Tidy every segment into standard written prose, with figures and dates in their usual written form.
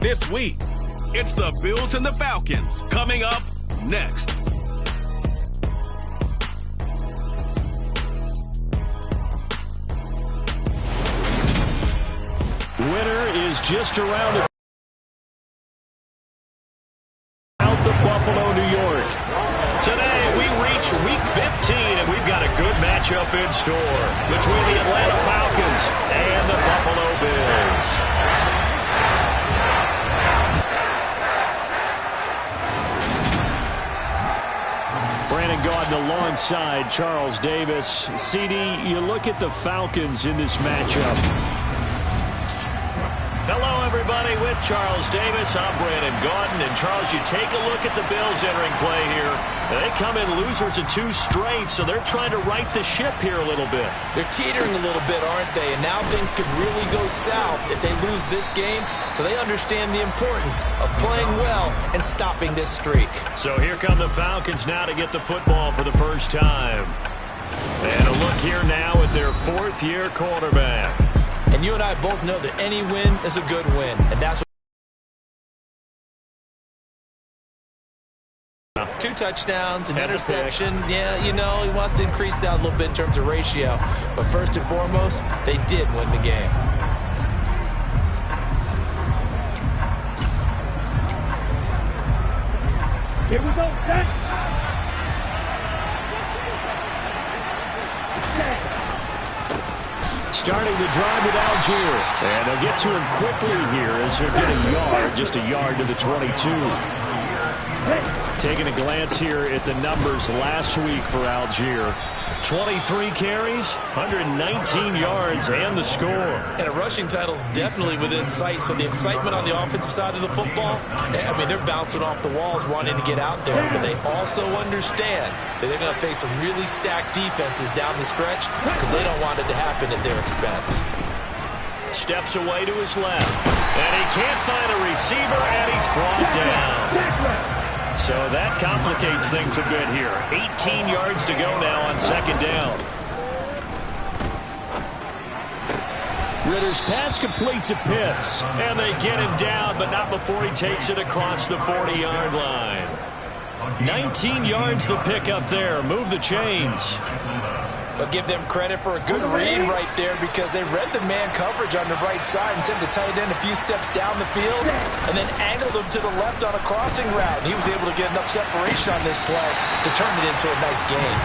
this week. It's the Bills and the Falcons coming up next. Winter is just around the south of Buffalo, New York. Today we reach Week 15, and we've got a good matchup in store between the Atlanta Falcons and the Buffalo Bills. Brandon Gaudin alongside Charles Davis. CD, you look at the Falcons in this matchup. Hello, everybody. With Charles Davis, I'm Brandon Gaudin. And, Charles, you take a look at the Bills entering play here. They come in losers of 2 straight, so they're trying to right the ship here a little bit. They're teetering a little bit, aren't they? And now things could really go south if they lose this game. So they understand the importance of playing well and stopping this streak. So here come the Falcons now to get the football for the first time. And a look here now at their 4th-year quarterback. And you and I both know that any win is a good win. And that's what 2 touchdowns, an interception. Yeah, you know, he wants to increase that a little bit in terms of ratio. But first and foremost, they did win the game. Here we go, set. Starting the drive with Algier. And they'll get to him quickly here as he'll get a yard, just a yard to the 22. Taking a glance here at the numbers last week for Algier. 23 carries, 119 yards, and the score. And a rushing title's definitely within sight, so the excitement on the offensive side of the football, I mean, they're bouncing off the walls wanting to get out there, but they also understand that they're going to face some really stacked defenses down the stretch because they don't want it to happen at their expense. Steps away to his left, and he can't find a receiver, and he's brought down. So that complicates things a bit here. 18 yards to go now on 2nd down. Ritter's pass completes to Pitts. And they get him down, but not before he takes it across the 40-yard line. 19 yards the pick up there. Move the chains. But give them credit for a good read right there because they read the man coverage on the right side and sent the tight end a few steps down the field and then angled him to the left on a crossing route. And he was able to get enough separation on this play to turn it into a nice gain.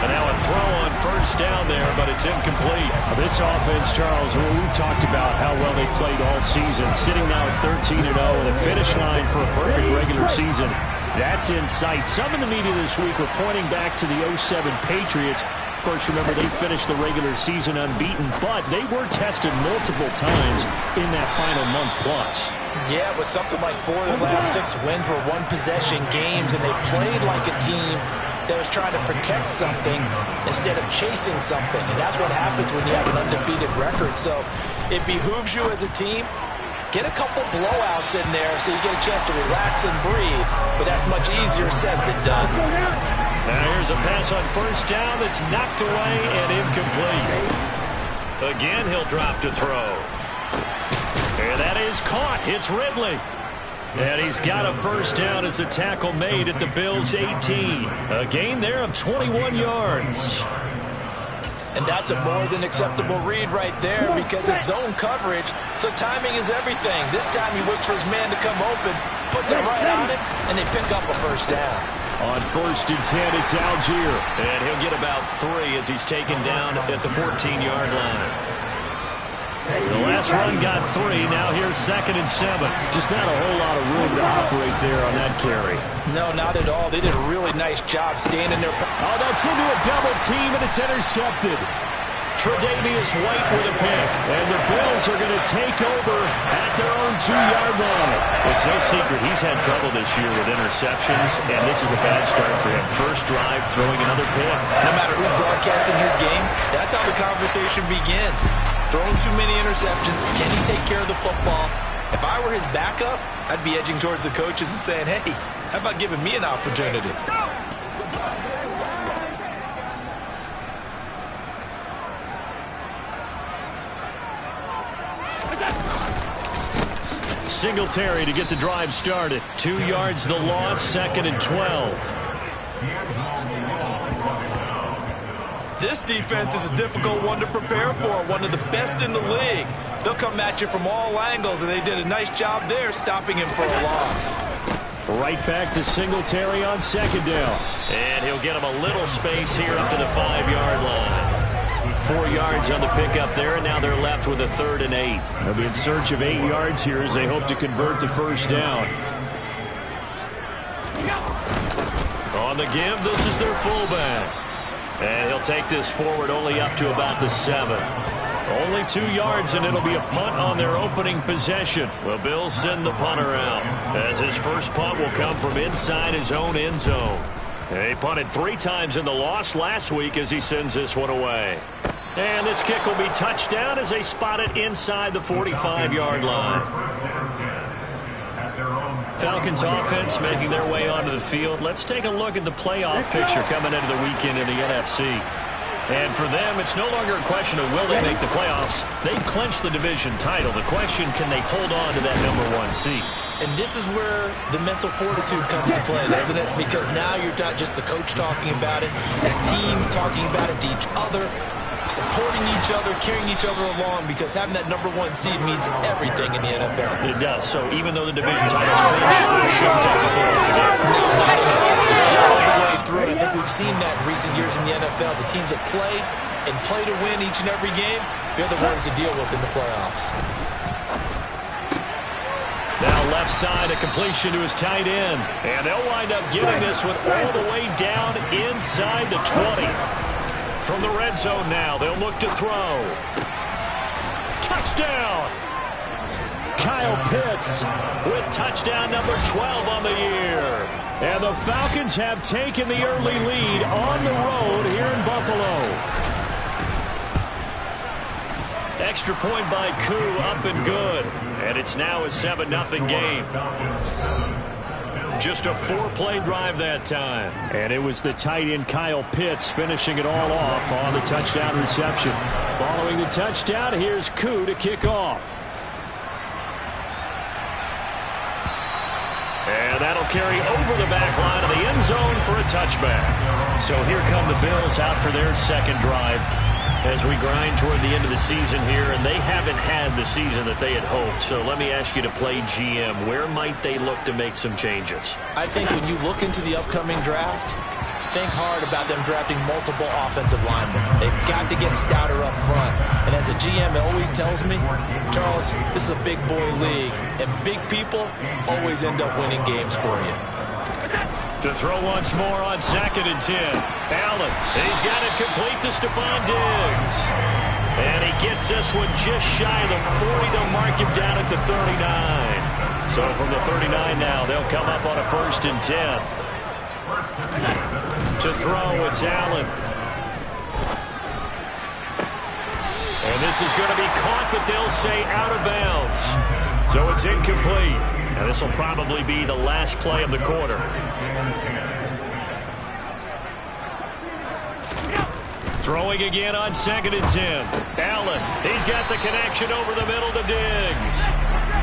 And now a throw on 1st down there, but it's incomplete. This offense, Charles, we've talked about how well they played all season, sitting now at 13-0 and a finish line for a perfect regular season. That's in sight. Some in the media this week were pointing back to the 07 Patriots. Of course, remember, they finished the regular season unbeaten, but they were tested multiple times in that final month plus. Yeah, with something like 4 of the last 6 wins were one-possession games, and they played like a team that was trying to protect something instead of chasing something. And that's what happens when you have an undefeated record. So it behooves you as a team, get a couple blowouts in there so you get a chance to relax and breathe, but that's much easier said than done. Now here's a pass on 1st down that's knocked away and incomplete. Again, he'll drop to throw. And that is caught. It's Ridley. And he's got a 1st down as the tackle made at the Bills' 18. A gain there of 21 yards. And that's a more than acceptable read right there because it's zone coverage, so timing is everything. This time he waits for his man to come open, puts it right on him, and they pick up a 1st down. On 1st and 10, it's Algier. And he'll get about 3 as he's taken down at the 14-yard line. The last run got 3. Now here's 2nd and 7. Just not a whole lot of room to operate there on that carry. No, not at all. They did a really nice job staying in their... Oh, that's into a double team, and it's intercepted. Tre'Davious White with a pick. And the Bills are going to take over at their own 2-yard line. It's no secret he's had trouble this year with interceptions, and this is a bad start for him. First drive, throwing another pick. No matter who's broadcasting his game, that's how the conversation begins. Throwing too many interceptions. Can he take care of the football? If I were his backup, I'd be edging towards the coaches and saying, hey, how about giving me an opportunity? Singletary to get the drive started. 2 yards the loss, 2nd and 12. This defense is a difficult one to prepare for, one of the best in the league. They'll come at you from all angles, and they did a nice job there stopping him for a loss. Right back to Singletary on 2nd down. And he'll get him a little space here up to the 5-yard line. 4 yards on the pickup there, and now they're left with a 3rd and 8. They'll be in search of 8 yards here as they hope to convert the first down. On the give, this is their fullback. And he'll take this forward only up to about the 7. Only 2 yards, and it'll be a punt on their opening possession. Well, Bills send the punter out, as his first punt will come from inside his own end zone. He punted 3 times in the loss last week as he sends this one away. And this kick will be touchdown as they spot it inside the 45-yard line. Falcons offense making their way onto the field. Let's take a look at the playoff picture coming into the weekend in the NFC. And for them, it's no longer a question of will they make the playoffs. They've clinched the division title. The question, can they hold on to that #1 seed? And this is where the mental fortitude comes to play, doesn't it? Because now you're not just the coach talking about it, this team talking about it to each other, supporting each other, carrying each other along, because having that #1 seed means everything in the NFL. It does. So even though the division title's clinched, they shouldn't take the foot off the gas. All the way through. I think we've seen that in recent years in the NFL. The teams that play and play to win each and every game, they're the ones to deal with in the playoffs. Now left side, a completion to his tight end. And they'll wind up getting this one all the way down inside the 20. From the red zone now, they'll look to throw. Touchdown! Kyle Pitts with touchdown number 12 on the year. And the Falcons have taken the early lead on the road here in Buffalo. Extra point by Koo, up and good. And it's now a 7-0 game. Just a 4-play drive that time. And it was the tight end Kyle Pitts finishing it all off on the touchdown reception. Following the touchdown, here's Koo to kick off. And that'll carry over the back line of the end zone for a touchback. So here come the Bills out for their second drive as we grind toward the end of the season here, and they haven't had the season that they had hoped. So let me ask you to play GM. Where might they look to make some changes? I think when you look into the upcoming draft, think hard about them drafting multiple offensive linemen. They've got to get stouter up front. And as a GM, it always tells me, Charles, this is a big boy league, and big people always end up winning games for you. To throw once more on 2nd and 10. Allen, he's got it complete to Stephon Diggs. And he gets this one just shy of the 40. They'll mark him down at the 39. So from the 39 now, they'll come up on a 1st and 10. To throw, it's Allen. And this is going to be caught, but they'll say out of bounds. So it's incomplete. And this will probably be the last play of the quarter. Throwing again on 2nd and 10. Allen, he's got the connection over the middle to Diggs.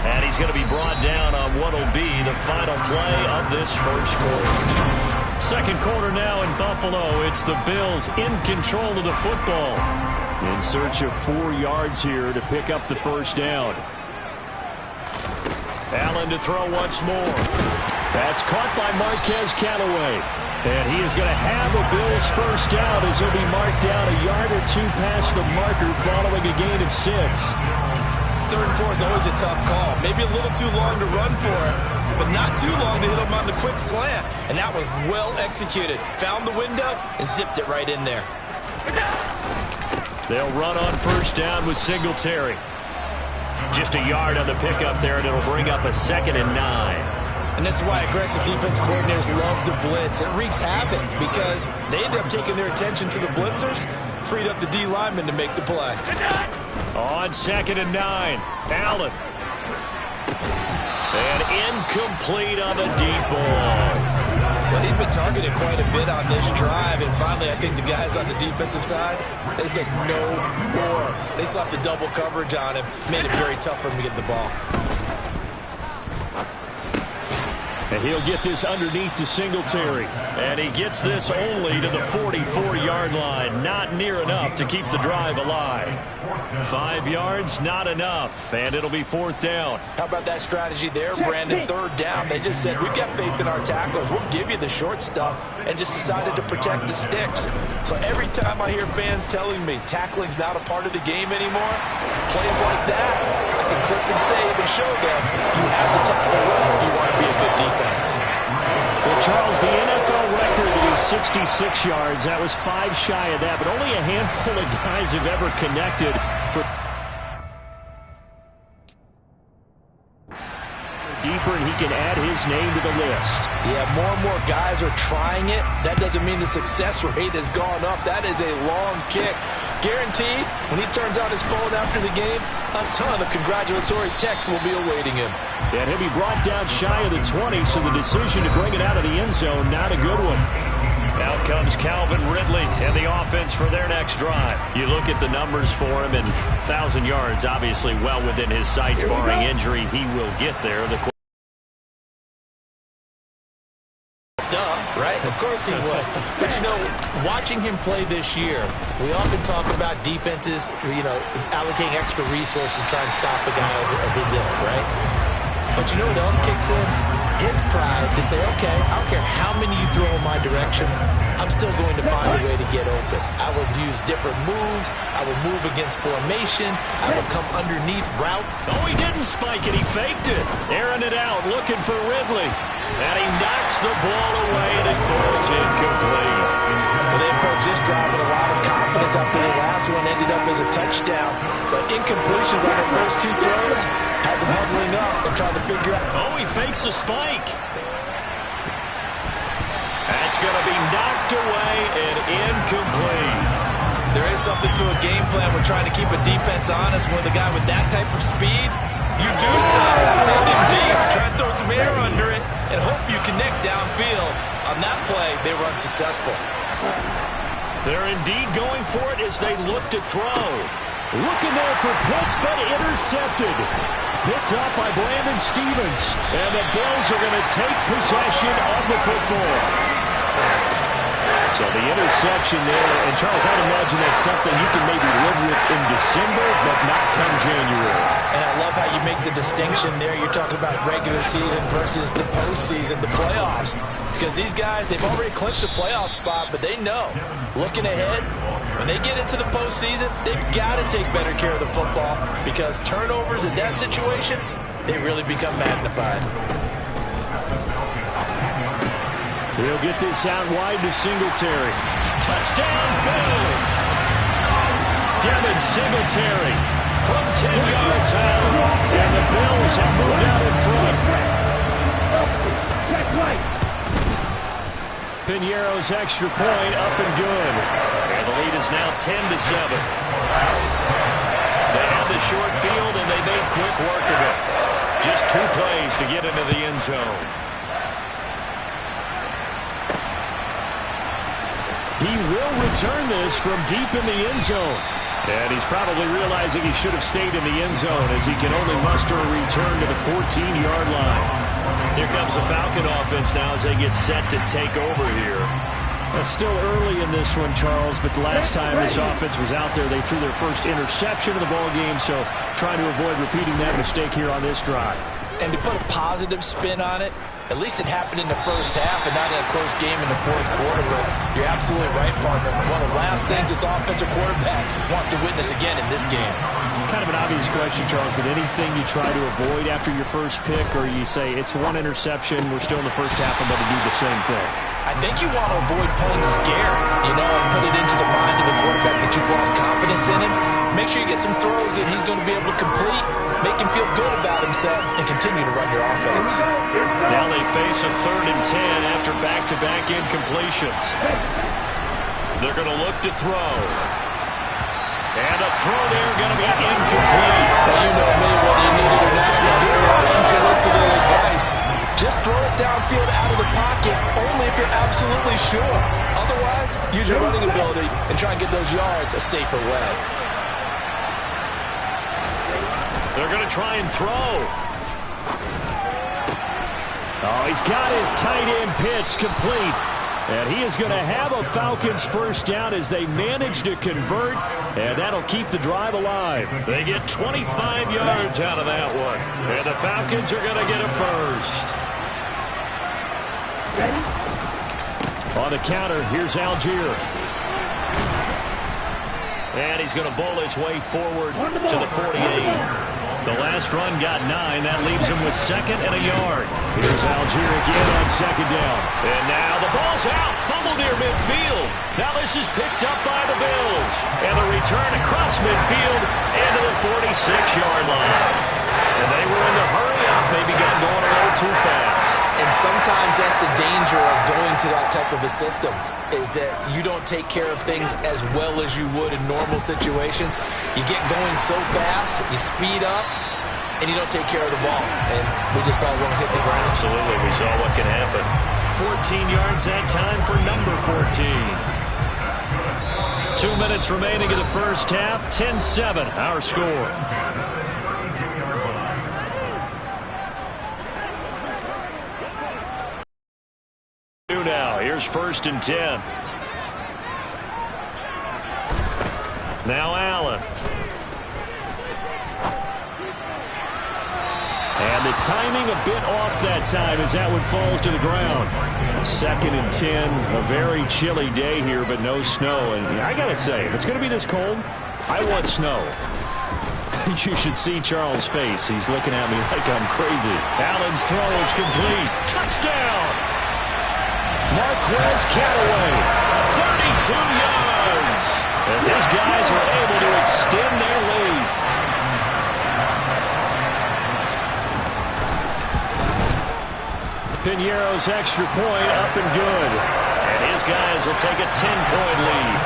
And he's going to be brought down on what will be the final play of this first quarter. Second quarter now in Buffalo. It's the Bills in control of the football. In search of 4 yards here to pick up the first down. Allen to throw once more. That's caught by Marquez Callaway. And he is going to have a Bills first down as he'll be marked down a yard or two past the marker following a gain of 6. 3rd and 4 is always a tough call. Maybe a little too long to run for it, but not too long to hit him on the quick slant. And that was well executed. Found the window and zipped it right in there. They'll run on first down with Singletary. Just a yard on the pickup there, and it'll bring up a 2nd and 9. And this is why aggressive defense coordinators love to blitz. It wreaks havoc because they end up taking their attention to the blitzers, freed up the D lineman to make the play. On 2nd and 9, Allen. And incomplete on the deep ball. Well, he'd been targeted quite a bit on this drive, and finally I think the guys on the defensive side, they said no more. They slapped the double coverage on him, made it very tough for him to get the ball. And he'll get this underneath to Singletary. And he gets this only to the 44-yard line. Not near enough to keep the drive alive. 5 yards, not enough. And it'll be 4th down. How about that strategy there, Brandon? 3rd down. They just said, we've got faith in our tackles. We'll give you the short stuff, and just decided to protect the sticks. So every time I hear fans telling me tackling's not a part of the game anymore, plays like that, I can click and save and show them you have to tackle well if you want to be a good defense. Well, Charles, the NFL record is 66 yards. That was 5 shy of that, but only a handful of guys have ever connected for deeper, and he can add his name to the list. Yeah, more and more guys are trying it. That doesn't mean the success rate has gone up. That is a long kick. Guaranteed, when he turns on his phone after the game, a ton of congratulatory texts will be awaiting him. And he'll be brought down shy of the 20, so the decision to bring it out of the end zone, not a good one. Out comes Calvin Ridley and the offense for their next drive. You look at the numbers for him, and 1,000 yards obviously well within his sights, barring injury. He will get there. Right? Of course he would. But, you know, watching him play this year, we often talk about defenses, you know, allocating extra resources to try and stop a guy of his ilk, right? But you know what else kicks in? His pride to say, okay, I don't care how many you throw in my direction, I'm still going to find a way to get open. I will use different moves. I will move against formation. I will come underneath route. Oh, he didn't spike it. He faked it. Airing it out, looking for Ridley. And he knocks the ball away, and it falls incomplete. Well, they approached this drive with a lot of confidence after the last one ended up as a touchdown. But incompletions on the first 2 throws has them huddling up and trying to figure out. Oh, he fakes a spike. That's going to be knocked away and incomplete. There is something to a game plan. We're trying to keep a defense honest with a guy with that type of speed. You do something, send him deep, try and throw some air under it, and hope you connect downfield. On that play, they were unsuccessful. They're indeed going for it as they look to throw. Looking there for Pitts, but intercepted. Picked up by Brandon Stevens. And the Bills are going to take possession of the football. So the interception there. And Charles, I'd imagine that's something you can maybe live with in December, but not come January. And I love how you make the distinction there. You're talking about regular season versus the postseason, the playoffs. Because these guys, they've already clinched the playoff spot, but they know, looking ahead, when they get into the postseason, they've got to take better care of the football, because turnovers in that situation, they really become magnified. He'll get this out wide to Singletary. Touchdown, Bills! Devin Singletary from 10 yards out. And the Bills have moved out in front. That's right. Piñeiro's extra point up and good. And the lead is now 10-7. They had the short field, and they made quick work of it. Just 2 plays to get into the end zone. He will return this from deep in the end zone. And he's probably realizing he should have stayed in the end zone, as he can only muster a return to the 14-yard line. Here comes the Falcon offense now as they get set to take over here. It's still early in this one, Charles, but the last time this offense was out there, they threw their first interception of the ball game, so trying to avoid repeating that mistake here on this drive. And to put a positive spin on it, at least it happened in the first half and not in a close game in the fourth quarter. But you're absolutely right, partner. One of the last things this offensive quarterback wants to witness again in this game. Kind of an obvious question, Charles, but anything you try to avoid after your first pick, or you say it's 1 interception, we're still in the first half, I'm going to do the same thing? I think you want to avoid playing scared, you know, and put it into the mind of the quarterback that you've lost confidence in him. Make sure you get some throws that he's going to be able to complete, make him feel good about himself, and continue to run your offense. Now they face a 3rd and 10 after back-to-back incompletions. They're going to look to throw. And a throw there going to be incomplete. Well, you know me, whether you need it or not, you'll give her unsolicited advice. Just throw it downfield out of the pocket, only if you're absolutely sure. Otherwise, use your running ability and try and get those yards a safer way. They're going to try and throw. Oh, he's got his tight end pitch complete. And he is going to have a Falcons first down as they manage to convert, and that'll keep the drive alive. They get 25 yards out of that one, and the Falcons are going to get a first. On the counter, here's Algier. And he's going to bowl his way forward to the 48. The last run got 9. That leaves him with second and a yard. Here's Algier again on second down. And now the ball's out. Fumble near midfield. Now this is picked up by the Bills. And the return across midfield into the 46-yard line. And they were in the hurry up. Maybe got going a little too fast. And sometimes that's the danger of going to that type of a system, is that you don't take care of things as well as you would in normal situations. You get going so fast, you speed up, and you don't take care of the ball. And we just saw one hit the ground. Absolutely, we saw what can happen. 14 yards that time for number 14. 2 minutes remaining in the first half. 10-7, our score. Now, here's 1st and 10. Now Allen. And the timing a bit off that time as that one falls to the ground. 2nd and 10. A very chilly day here, but no snow. And I got to say, if it's going to be this cold, I want snow. You should see Charles' face. He's looking at me like I'm crazy. Allen's throw is complete. Touchdown! Marquez Callaway, 32 yards, as his guys are able to extend their lead. Piñeiro's extra point up and good. And his guys will take a 10-point lead.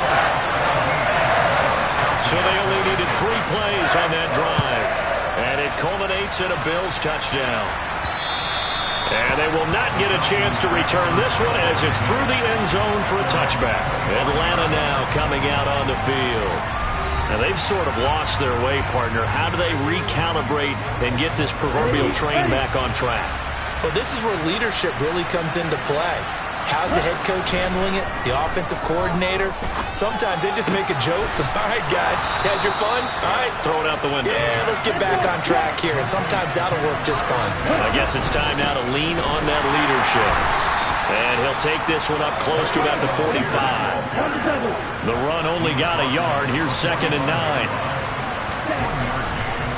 So they only needed 3 plays on that drive. And it culminates in a Bills touchdown. And they will not get a chance to return this one as it's through the end zone for a touchback. Atlanta now coming out on the field. Now they've sort of lost their way, partner. How do they recalibrate and get this proverbial train back on track? Well, this is where leadership really comes into play. How's the head coach handling it? The offensive coordinator? Sometimes they just make a joke. All right, guys, had your fun? All right. Throw it out the window. Yeah, let's get back on track here. And sometimes that'll work just fine. I guess it's time now to lean on that leadership. And he'll take this one up close to about the 45. The run only got a yard. Here's 2nd and 9.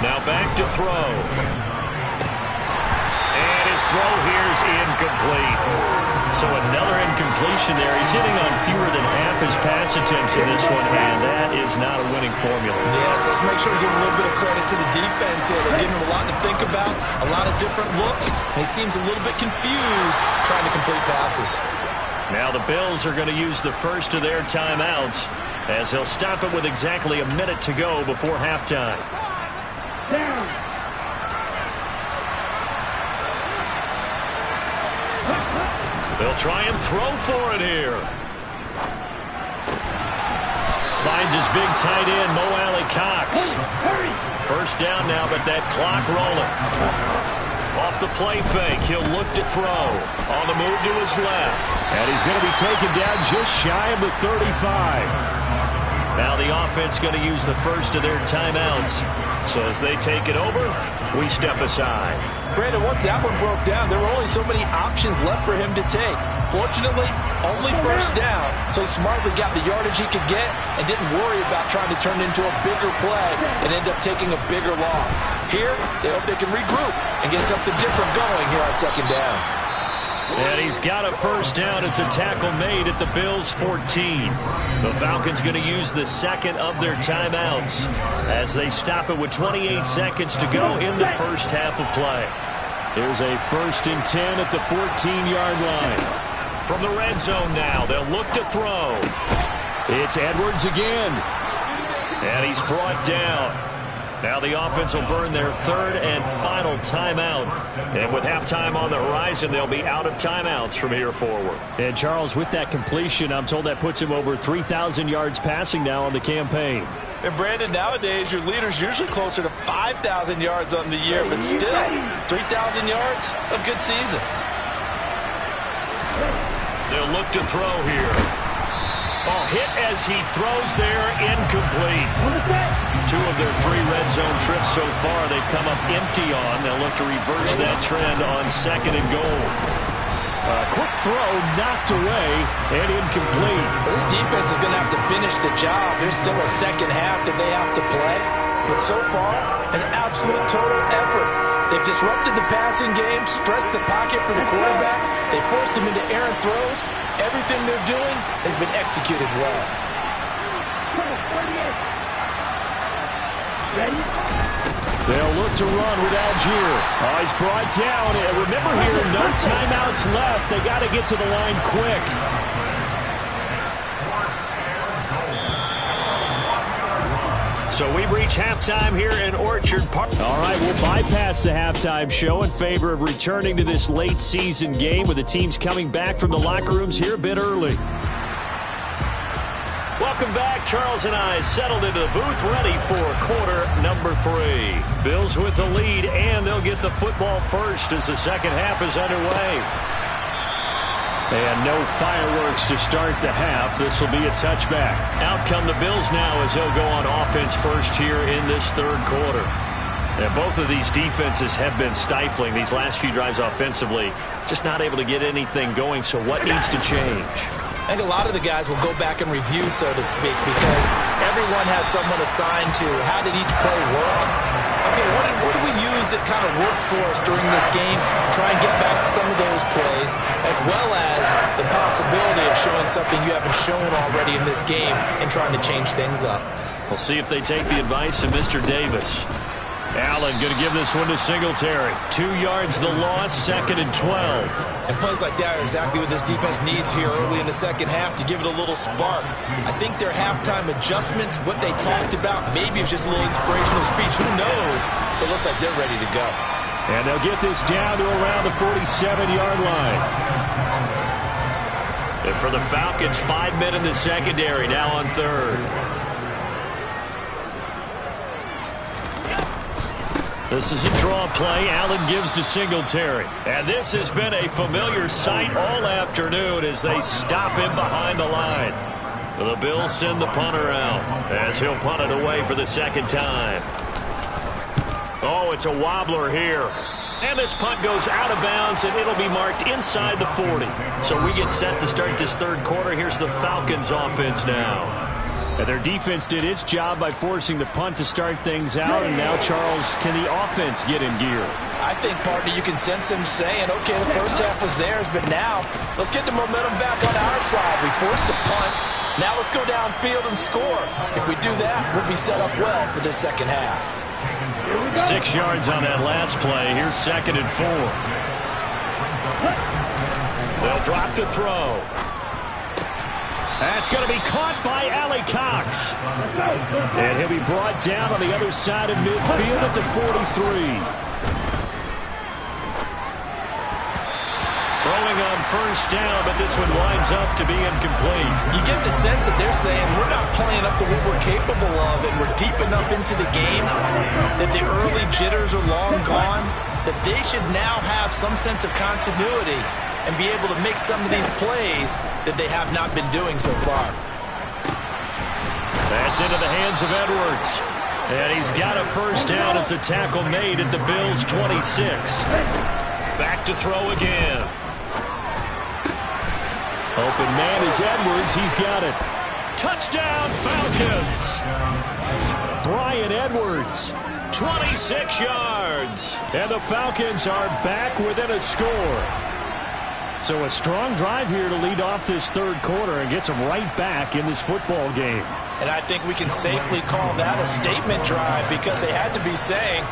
Now back to throw. And his throw here's incomplete. So another incompletion there. He's hitting on fewer than half his pass attempts in this one, and that is not a winning formula. Yes, let's make sure we give a little bit of credit to the defense here. They're giving him a lot to think about, a lot of different looks, and he seems a little bit confused trying to complete passes. Now the Bills are going to use the first of their timeouts as they'll stop it with exactly a minute to go before halftime. They'll try and throw for it here. Finds his big tight end, Mo Alley-Cox. First down now, but that clock rolling. Off the play fake, he'll look to throw. On the move to his left. And he's going to be taken down just shy of the 35. Now the offense going to use the first of their timeouts. So as they take it over, we step aside. Brandon, once that one broke down, there were only so many options left for him to take. Fortunately, only first down, so he smartly got the yardage he could get and didn't worry about trying to turn it into a bigger play and end up taking a bigger loss. Here, they hope they can regroup and get something different going here on 2nd down. And he's got a first down as a tackle made at the Bills' 14. The Falcons going to use the second of their timeouts as they stop it with 28 seconds to go in the first half of play. Here's a 1st and 10 at the 14-yard line. From the red zone now, they'll look to throw. It's Edwards again. And he's brought down. Now the offense will burn their 3rd and final timeout. And with halftime on the horizon, they'll be out of timeouts from here forward. And Charles, with that completion, I'm told that puts him over 3,000 yards passing now on the campaign. And Brandon, nowadays your leader's usually closer to 5,000 yards on the year, but still, 3,000 yards, a good season. They'll look to throw here. Oh, hit as he throws there, incomplete. 2 of their 3 red zone trips so far they've come up empty on. They'll look to reverse that trend on 2nd and goal. Quick throw knocked away and incomplete. Well, this defense is going to have to finish the job. There's still a second half that they have to play. But so far, an absolute total effort. They've disrupted the passing game, stressed the pocket for the quarterback. They forced him into errant throws. Everything they're doing has been executed well. They'll look to run with Algier. Oh, he's brought down. And remember here, no timeouts left. They got to get to the line quick. So we've reached halftime here in Orchard Park. All right, we'll bypass the halftime show in favor of returning to this late season game with the teams coming back from the locker rooms here a bit early. Welcome back. Charles and I settled into the booth ready for quarter number 3. Bills with the lead, and they'll get the football first as the second half is underway. And no fireworks to start the half. This will be a touchback. Out come the Bills now as they'll go on offense first here in this third quarter. And both of these defenses have been stifling these last few drives offensively. Just not able to get anything going, so what needs to change? I think a lot of the guys will go back and review, so to speak, because everyone has someone assigned to how did each play work. Okay, what did we use that kind of worked for us during this game? Try and get back some of those plays, as well as the possibility of showing something you haven't shown already in this game and trying to change things up. We'll see if they take the advice of Mr. Davis. Allen going to give this one to Singletary. 2 yards the loss, 2nd and 12. And plays like that are exactly what this defense needs here early in the second half to give it a little spark. I think their halftime adjustment, what they talked about, maybe it's just a little inspirational speech. Who knows? But it looks like they're ready to go. And they'll get this down to around the 47-yard line. And for the Falcons, 5 men in the secondary, now on 3rd. This is a draw play. Allen gives to Singletary. And this has been a familiar sight all afternoon as they stop him behind the line. The Bills send the punter out as he'll punt it away for the second time. Oh, it's a wobbler here. And this punt goes out of bounds, and it'll be marked inside the 40. So we get set to start this third quarter. Here's the Falcons offense now. And their defense did its job by forcing the punt to start things out. And now, Charles, can the offense get in gear? I think, partner, you can sense him saying, okay, the first half was theirs, but now let's get the momentum back on our side. We forced a punt. Now let's go downfield and score. If we do that, we'll be set up well for this second half. 6 yards on that last play. Here's 2nd and 4. They'll drop to throw. That's going to be caught by Allie Cox. And he'll be brought down on the other side of midfield at the 43. Throwing on first down, but this one winds up to be incomplete. You get the sense that they're saying we're not playing up to what we're capable of, and we're deep enough into the game that the early jitters are long gone, that they should now have some sense of continuity and be able to make some of these plays that they have not been doing so far. That's into the hands of Edwards. And he's got a first down as a tackle made at the Bills' 26. Back to throw again. Open man is Edwards. He's got it. Touchdown, Falcons. Bryan Edwards, 26 yards. And the Falcons are back within a score. So a strong drive here to lead off this third quarter and gets them right back in this football game. And I think we can safely call that a statement drive because they had to be saying,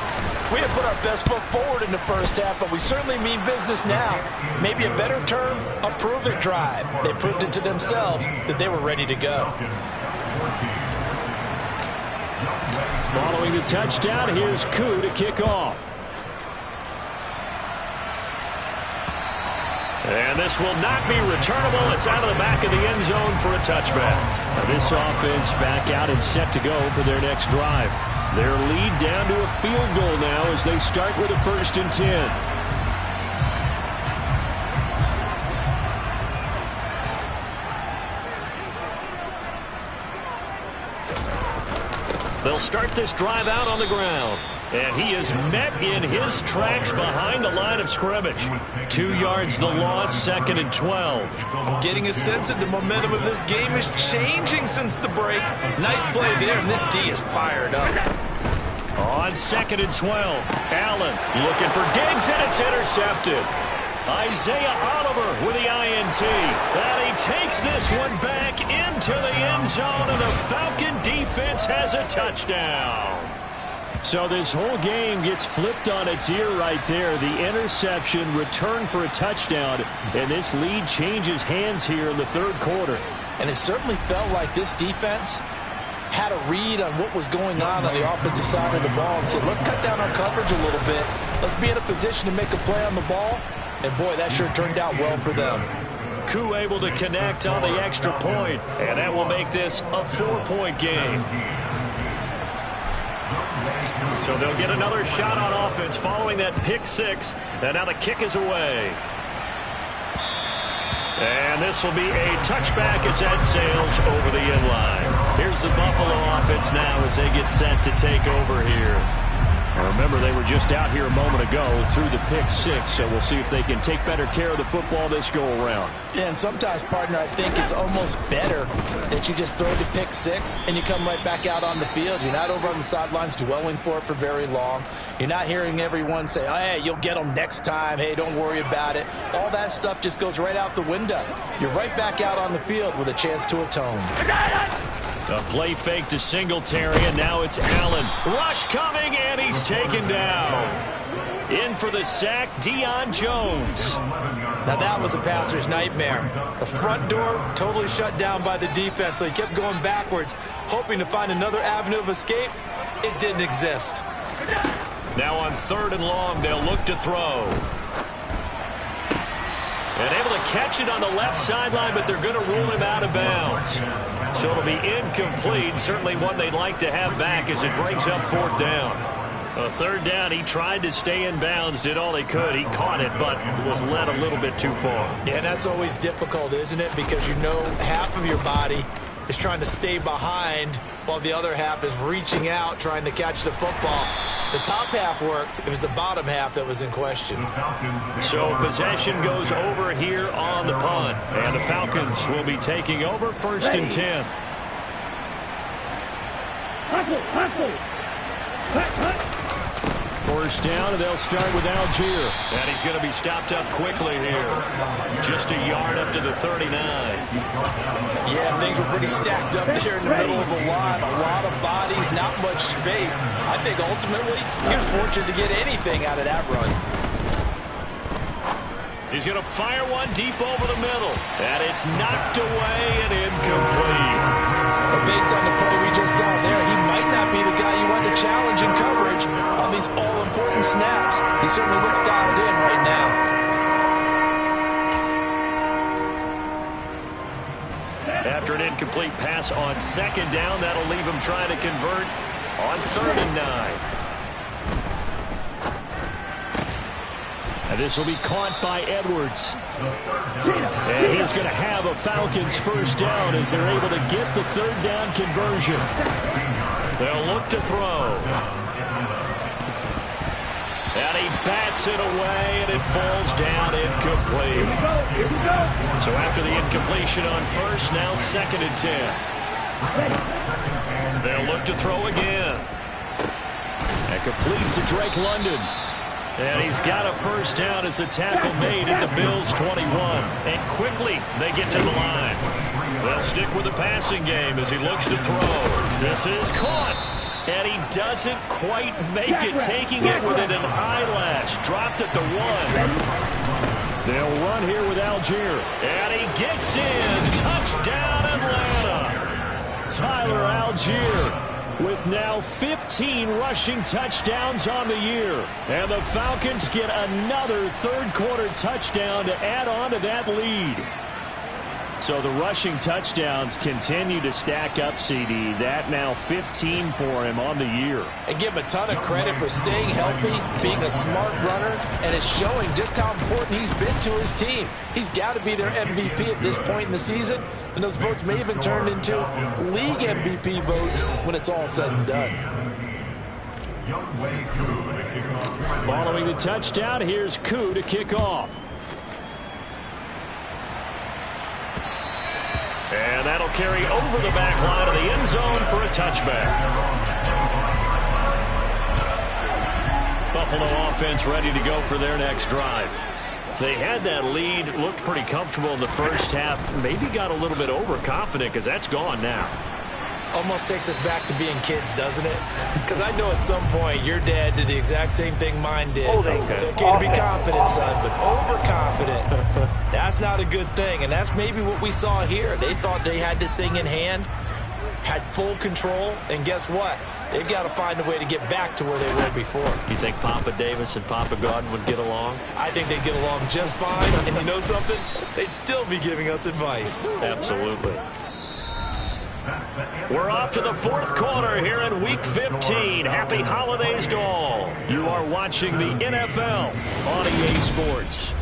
we have put our best foot forward in the first half, but we certainly mean business now. Maybe a better term, a prove-it drive. They proved it to themselves that they were ready to go. Following the touchdown, here's Koo to kick off. And this will not be returnable. It's out of the back of the end zone for a touchback. Now this offense back out and set to go for their next drive. Their lead down to a field goal now as they start with a 1st and 10. They'll start this drive out on the ground. And he is met in his tracks behind the line of scrimmage. 2 yards the loss, 2nd and 12. I'm getting a sense that the momentum of this game is changing since the break. Nice play there, and this D is fired up. On 2nd and 12, Allen looking for Diggs, and it's intercepted. Isaiah Oliver with the INT. And he takes this one back into the end zone, and the Falcon defense has a touchdown. So this whole game gets flipped on its ear right there. The interception, return for a touchdown, and this lead changes hands here in the 3rd quarter. And it certainly felt like this defense had a read on what was going on the offensive side of the ball and said, let's cut down our coverage a little bit. Let's be in a position to make a play on the ball. And, boy, that sure turned out well for them. Koo able to connect on the extra point, and that will make this a 4-point game. So they'll get another shot on offense following that pick 6, and now the kick is away. And this will be a touchback as that sails over the end line. Here's the Buffalo offense now as they get set to take over here. Remember, they were just out here a moment ago through the pick 6, so we'll see if they can take better care of the football this go-around. Yeah, and sometimes, partner, I think it's almost better that you just throw the pick 6 and you come right back out on the field. You're not over on the sidelines dwelling for it for very long. You're not hearing everyone say, oh, hey, you'll get them next time. Hey, don't worry about it. All that stuff just goes right out the window. You're right back out on the field with a chance to atone. A play fake to Singletary, and now it's Allen. Rush coming, and he's taken down. In for the sack, Deion Jones. Now that was a passer's nightmare. The front door totally shut down by the defense, so he kept going backwards, hoping to find another avenue of escape. It didn't exist. Now on 3rd and long, they'll look to throw. And able to catch it on the left sideline, but they're going to rule him out of bounds. So it'll be incomplete. Certainly one they'd like to have back as it brings up 4th down. A 3rd down, he tried to stay in bounds, did all he could. He caught it, but was led a little bit too far. Yeah, that's always difficult, isn't it? Because you know half of your body is trying to stay behind while the other half is reaching out, trying to catch the football. The top half worked. It was the bottom half that was in question. So possession goes over here on the punt. And the Falcons will be taking over 1st and 10. First down, and they'll start with Algier. And he's going to be stopped up quickly here. Just a yard up to the 39. Yeah, things were pretty stacked up there in the middle of the line. A lot of bodies, not much space. I think ultimately he was fortunate to get anything out of that run. He's going to fire one deep over the middle. And it's knocked away and incomplete. But based on the play we just saw there, he might not be the guy you want to challenge in coverage on these all-important snaps. He certainly looks dialed in right now. After an incomplete pass on 2nd down, that'll leave him trying to convert on 3rd and 9. And this will be caught by Edwards. And he's going to have a Falcons 1st down as they're able to get the 3rd down conversion. They'll look to throw. And he bats it away, and it falls down incomplete. Here we go. So after the incompletion on 1st, now 2nd and 10. They'll look to throw again. And complete to Drake London. And he's got a 1st down as the tackle made at the Bills' 21. And quickly they get to the line. They'll stick with the passing game as he looks to throw. This is caught. And he doesn't quite make it, taking it within an eyelash. Dropped at the 1. They'll run here with Algier. And he gets in. Touchdown, Atlanta. Tyler Algier with now 15 rushing touchdowns on the year. And the Falcons get another 3rd quarter touchdown to add on to that lead. So the rushing touchdowns continue to stack up, CD. That now 15 for him on the year. And give him a ton of credit for staying healthy, being a smart runner, and it's showing just how important he's been to his team. He's got to be their MVP at this point in the season, and those votes may even turn into league MVP votes when it's all said and done. Following the touchdown, here's Koo to kick off. And that'll carry over the back line of the end zone for a touchback. Buffalo offense ready to go for their next drive. They had that lead, looked pretty comfortable in the first half, maybe got a little bit overconfident because that's gone now. Almost takes us back to being kids, doesn't it? Because I know at some point your dad did the exact same thing mine did. It's okay to be confident, son, but overconfident, that's not a good thing. And that's maybe what we saw here. They thought they had this thing in hand, had full control, and guess what? They've got to find a way to get back to where they were before. You think Papa Davis and Papa Godwin would get along? I think they'd get along just fine. And you know something? They'd still be giving us advice. Absolutely. We're off to the fourth quarter here in Week 15. Happy holidays to all. You are watching the NFL on EA Sports.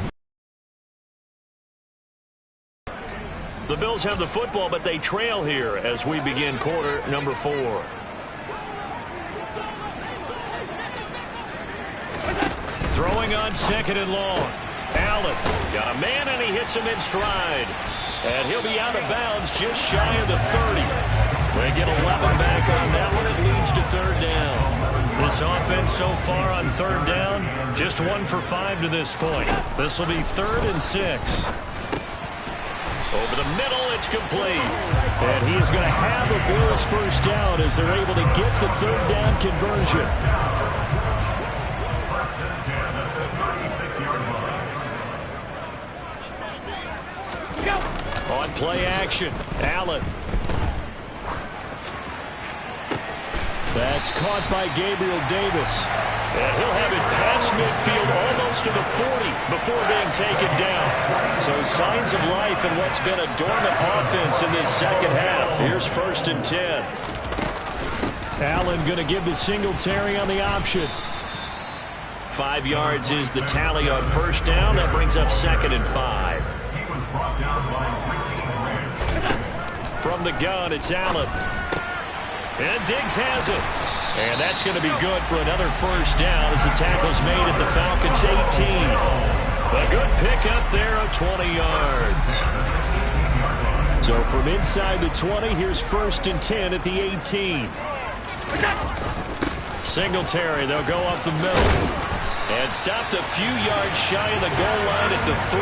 The Bills have the football, but they trail here as we begin quarter number 4. Throwing on second and long. Allen got a man, and he hits him in stride. And he'll be out of bounds just shy of the 30. They get 11 back on that one. It leads to third down. This offense so far on third down, just 1 for 5 to this point. This will be 3rd and 6. Over the middle, it's complete. And he is going to have a Bills first down as they're able to get the third down conversion. On play action, Allen. That's caught by Gabriel Davis. And he'll have it past midfield almost to the 40 before being taken down. So signs of life in what's been a dormant offense in this second half. Here's 1st and 10. Allen going to give the Singletary on the option. 5 yards is the tally on first down. That brings up 2nd and 5. From the gun, it's Allen. And Diggs has it. And that's going to be good for another first down as the tackle's made at the Falcons' 18. A good pickup there of 20 yards. So from inside the 20, here's 1st and 10 at the 18. Singletary, they'll go up the middle. And stopped a few yards shy of the goal line at the 3.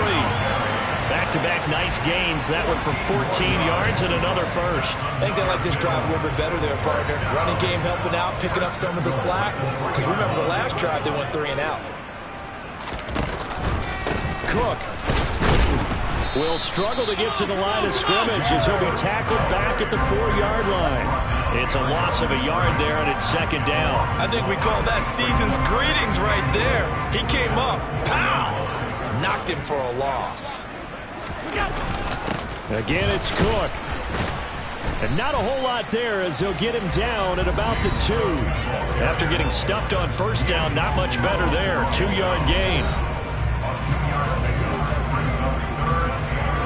Back-to-back nice gains. That one for 14 yards and another first. I think they like this drive a little bit better there, partner. Running game helping out, picking up some of the slack. Because remember the last drive, they went 3 and out. Cook will struggle to get to the line of scrimmage as he'll be tackled back at the 4-yard line. It's a loss of a yard there, and it's 2nd down. I think we call that season's greetings right there. He came up, pow! Knocked him for a loss. Again, it's Cook. And not a whole lot there as they'll get him down at about the 2. After getting stuffed on first down, not much better there. 2-yard gain.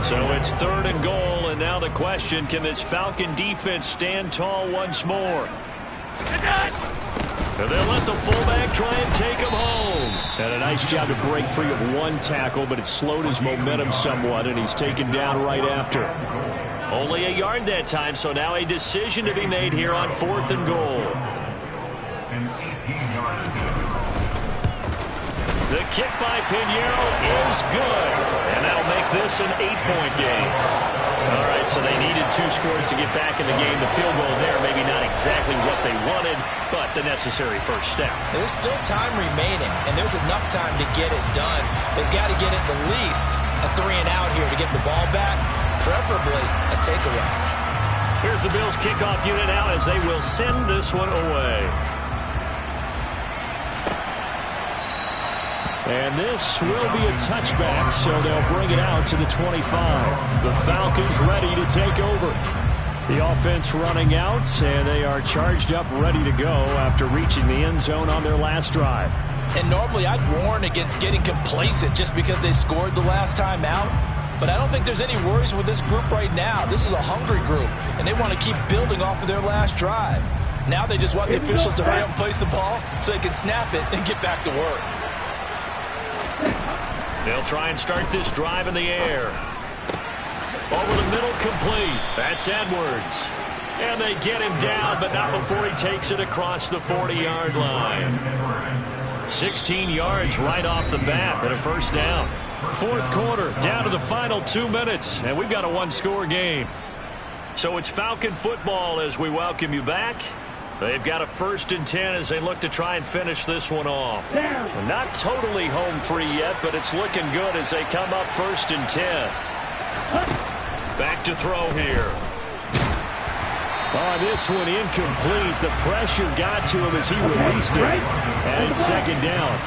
So it's 3rd and goal, and now the question, can this Falcon defense stand tall once more? And they'll let the fullback try and take him home. And a nice job to break free of 1 tackle, but it slowed his momentum somewhat, and he's taken down right after. Only a yard that time, so now a decision to be made here on 4th and goal. The kick by Pinheiro is good, and that'll make this an 8-point game. All right, so they needed 2 scores to get back in the game. The field goal there, maybe not exactly what they wanted, but the necessary first step. There's still time remaining, and there's enough time to get it done. They've got to get at the least a 3 and out here to get the ball back, preferably a takeaway. Here's the Bills kickoff unit out as they will send this one away. And this will be a touchback, so they'll bring it out to the 25. The Falcons ready to take over. The offense running out, and they are charged up, ready to go after reaching the end zone on their last drive. And normally I'd warn against getting complacent just because they scored the last time out. But I don't think there's any worries with this group right now. This is a hungry group, and they want to keep building off of their last drive. Now they just want the officials to hurry up and place the ball so they can snap it and get back to work. They'll try and start this drive in the air. Over the middle, complete. That's Edwards. And they get him down, but not before he takes it across the 40-yard line. 16 yards right off the bat and a first down. Fourth quarter, down to the final 2 minutes, and we've got a one-score game. So it's Falcon football as we welcome you back. They've got a 1st and 10 as they look to try and finish this one off. Not totally home free yet, but it's looking good as they come up 1st and 10. Back to throw here. Oh, this one incomplete. The pressure got to him as he released it. And it's 2nd down.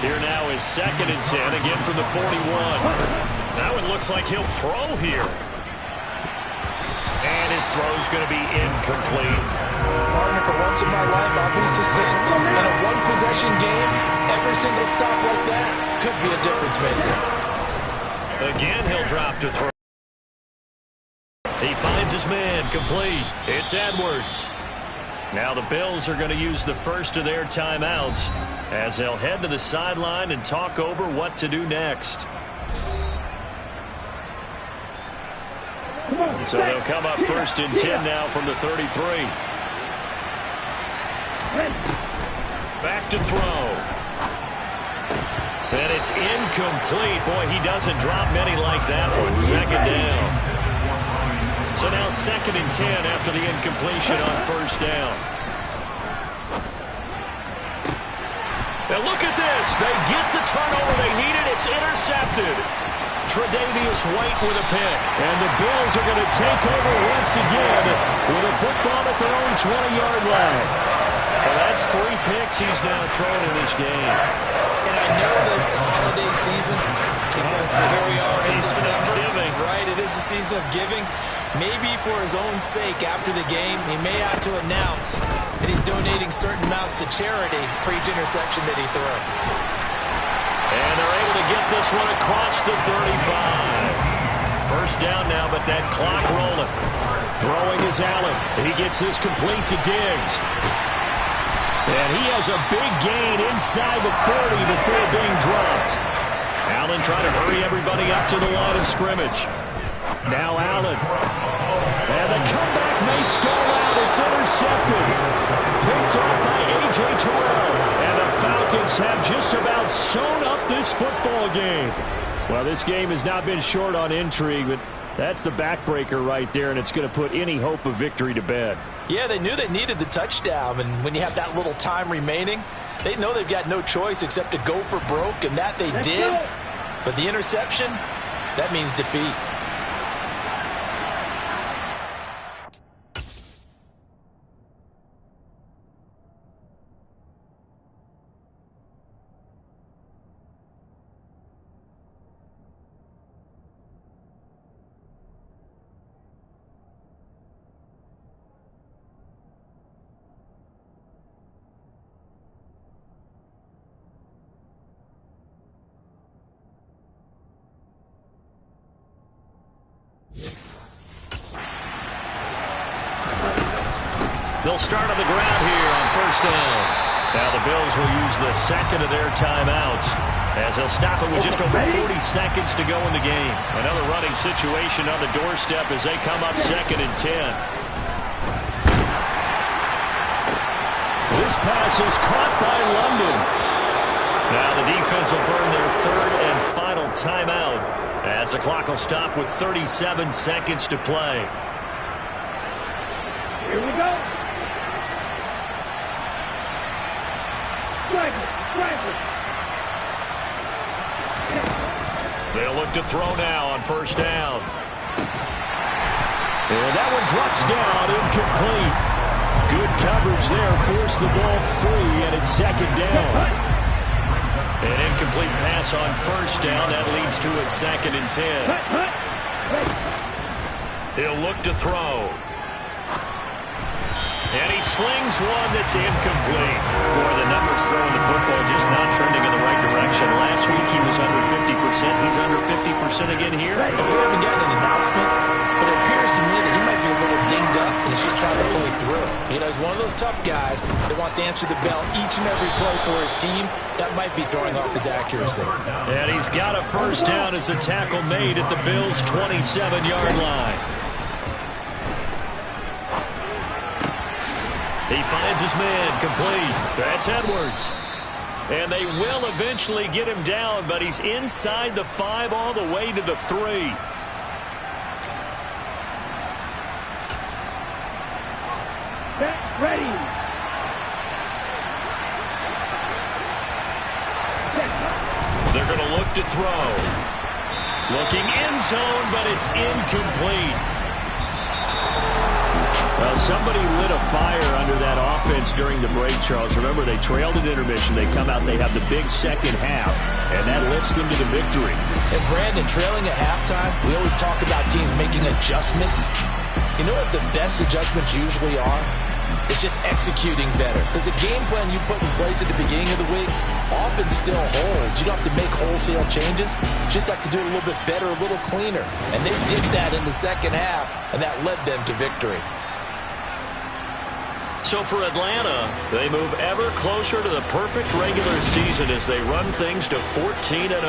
Here now is 2nd and 10, again from the 41. That one looks like he'll throw here. And his throw's going to be incomplete. Partner, for once in my life, I'll be succinct. In a one-possession game, every single stop like that could be a difference maker. Again, he'll drop to throw. He finds his man, complete. It's Edwards. Now the Bills are going to use the first of their timeouts as they'll head to the sideline and talk over what to do next. So they'll come up 1st and 10 now from the 33. Back to throw. And it's incomplete. Boy, he doesn't drop many like that one. 2nd down. So now 2nd and 10 after the incompletion on 1st down. Now look at this. They get the turnover they needed. It's intercepted. Tre'Davious White with a pick. And the Bills are going to take over once again with a football at their own 20-yard line. Well, that's 3 picks he's now thrown in this game. And I know this the holiday season because here we are in December. Right, it is the season of giving. Maybe for his own sake after the game, he may have to announce that he's donating certain amounts to charity for each interception that he threw. And they're able to get this one across the 35. First down now, but that clock rolling. Throwing is Allen. He gets this complete to Diggs. And he has a big gain inside the 40 before being dropped. Allen trying to hurry everybody up to the line of scrimmage. Now Allen. And the comeback may stall out. It's intercepted. Picked up by A.J. Terrell. And the Falcons have just about sewn up this football game. Well, this game has not been short on intrigue, but that's the backbreaker right there, and it's going to put any hope of victory to bed. Yeah, they knew they needed the touchdown, and when you have that little time remaining, they know they've got no choice except to go for broke, and that they did. But the interception, that means defeat. They'll start on the ground here on 1st down. Now the Bills will use the 2nd of their timeouts as they'll stop it with just over 40 seconds to go in the game. Another running situation on the doorstep as they come up 2nd and 10. This pass is caught by London. Now the defense will burn their 3rd and final timeout as the clock will stop with 37 seconds to play. Here we go. They'll look to throw now on 1st down. And that one drops down, incomplete. Good coverage there, forced the ball free, and it's 2nd down. An incomplete pass on first down. That leads to a 2nd and 10. He'll look to throw. And he slings one that's incomplete. Boy, the numbers throwing the football just not trending in the right direction. Last week he was under 50%. He's under 50% again here. We haven't gotten an announcement, but it appears to me that he might be a little dinged up and he's just trying to play through. You know, he's one of those tough guys that wants to answer the bell each and every play for his team. That might be throwing off his accuracy. And he's got a first down as a tackle made at the Bills' 27-yard line. He finds his man, complete. That's Edwards. And they will eventually get him down, but he's inside the 5 all the way to the 3. Get ready. They're going to look to throw. Looking end zone, but it's incomplete. Well, somebody lit a fire under that offense during the break, Charles. Remember, they trailed at intermission. They come out, they have the big second half, and that lifts them to the victory. And, Brandon, trailing at halftime, we always talk about teams making adjustments. You know what the best adjustments usually are? It's just executing better. Because the game plan you put in place at the beginning of the week often still holds. You don't have to make wholesale changes. You just have to do it a little bit better, a little cleaner. And they did that in the second half, and that led them to victory. So for Atlanta, they move ever closer to the perfect regular season as they run things to 14-0.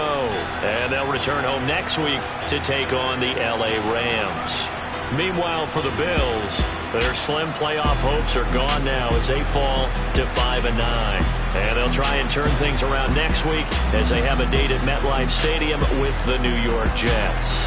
And they'll return home next week to take on the L.A. Rams. Meanwhile, for the Bills, their slim playoff hopes are gone now as they fall to 5-9. And they'll try and turn things around next week as they have a date at MetLife Stadium with the New York Jets.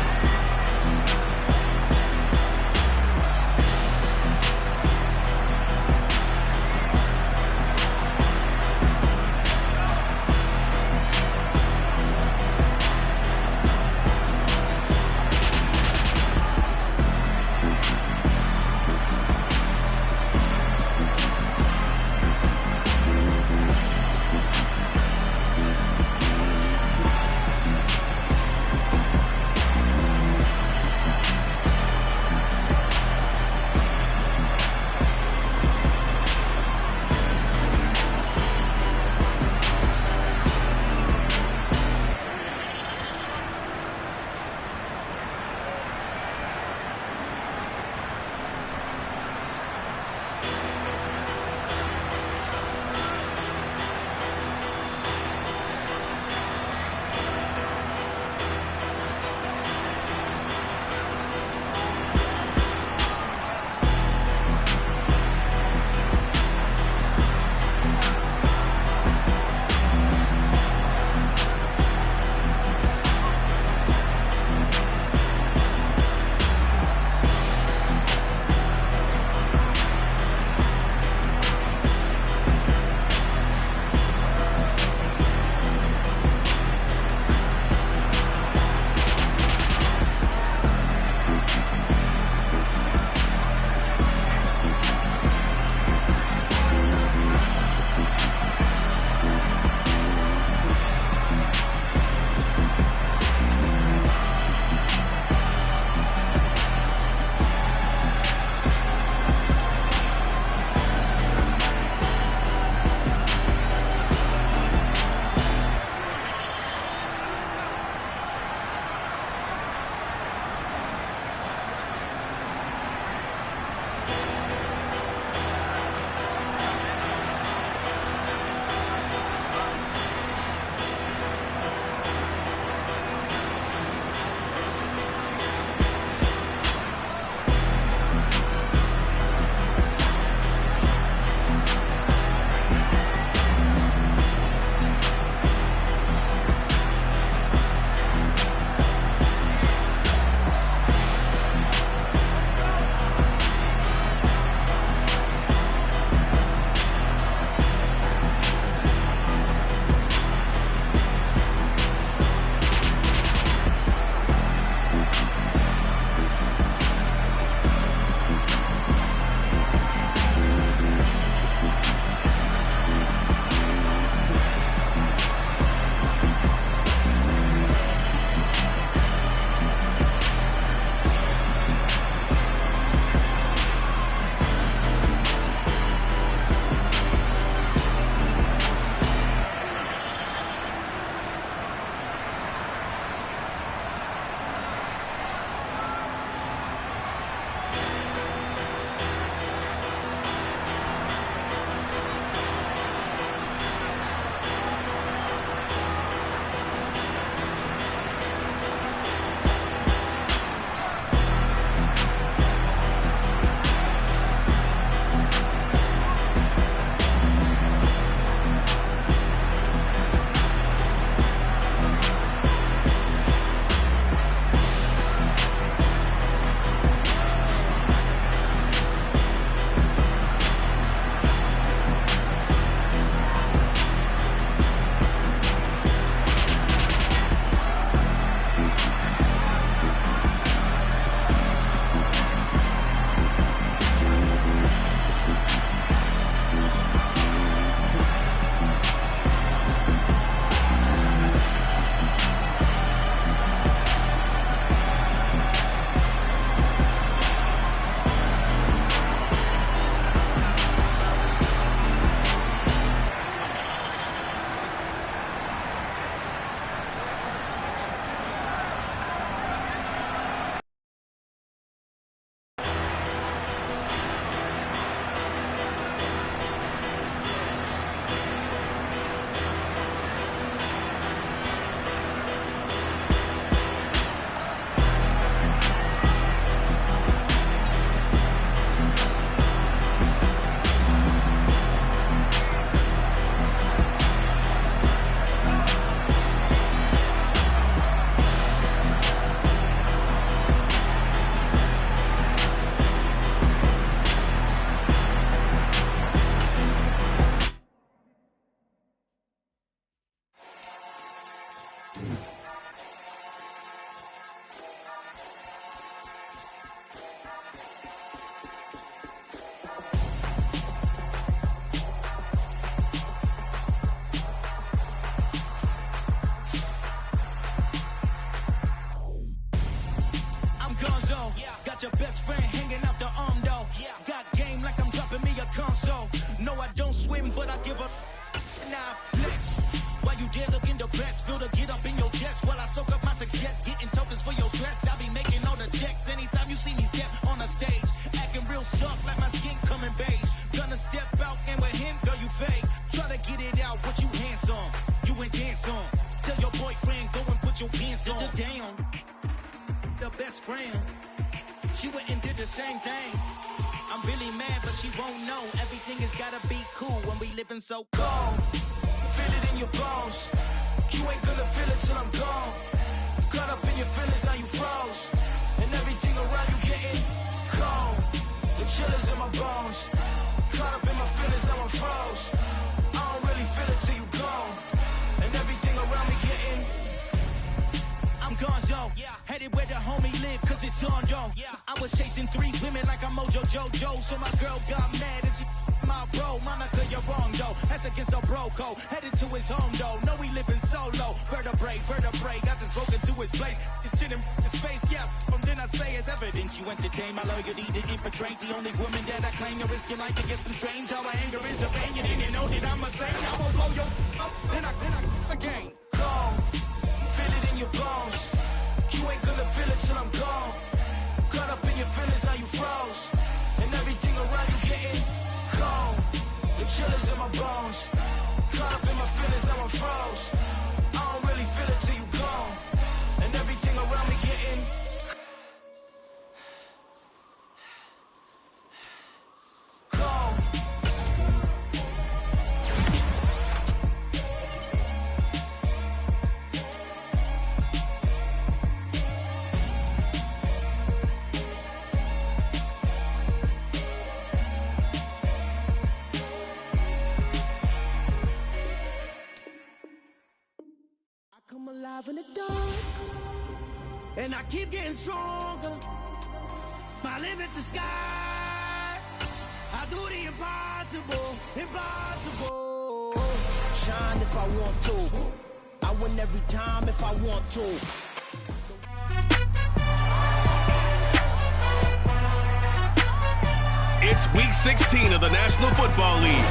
your best friend hanging out the arm though. Got game like I'm dropping me a console. No, I don't swim, but I give a now flex. While you there looking depressed, feel the get up in your chest while I soak up my success, getting tokens for your stress. I be making all the checks anytime you see me step on a stage, acting real soft like my skin coming beige. Gonna step out and with him, girl, you fake. Try to get it out, but you handsome, you ain't dance on. Tell your boyfriend go and put your pants on. Down, the best friend, she went and did the same thing. I'm really mad, but she won't know. Everything has gotta be cool when we living so cold. Feel it in your bones. You ain't gonna feel it till I'm gone. Caught up in your feelings, now you froze. And everything around you getting cold. The chillers in my bones. Caught up in my feelings, now I'm froze. I don't really feel it till you gone. And everything around me getting, I'm gonzo. Headed where the homie live, cause it's on though. I was chasing 3 women like I'm Mojo Jojo. So my girl got mad and she my bro. Monica, you're wrong though. That's against a bro code. Headed to his home though. No, we living solo. Vertebrae. Got this broken to his place. This shit in his face, yeah. From then I say it's evidence you entertain my loyalty to infiltrate. The only woman that I claim to risk your life to get some strange. All my anger is abandoned. You know that I'm a saint. I won't blow your up. Then I again. Gone. Feel it in your bones. You ain't gonna feel it till I'm gone. Caught up in your feelings, now you froze. And everything around you getting cold. The chillers in my bones. Caught up in my feelings, now I'm froze. I don't really feel it till you gone. And everything around me getting cold. Come alive in the dark, and I keep getting stronger. My limit's the sky. I do the impossible, impossible. Shine if I want to. I win every time if I want to. It's week 16 of the National Football League.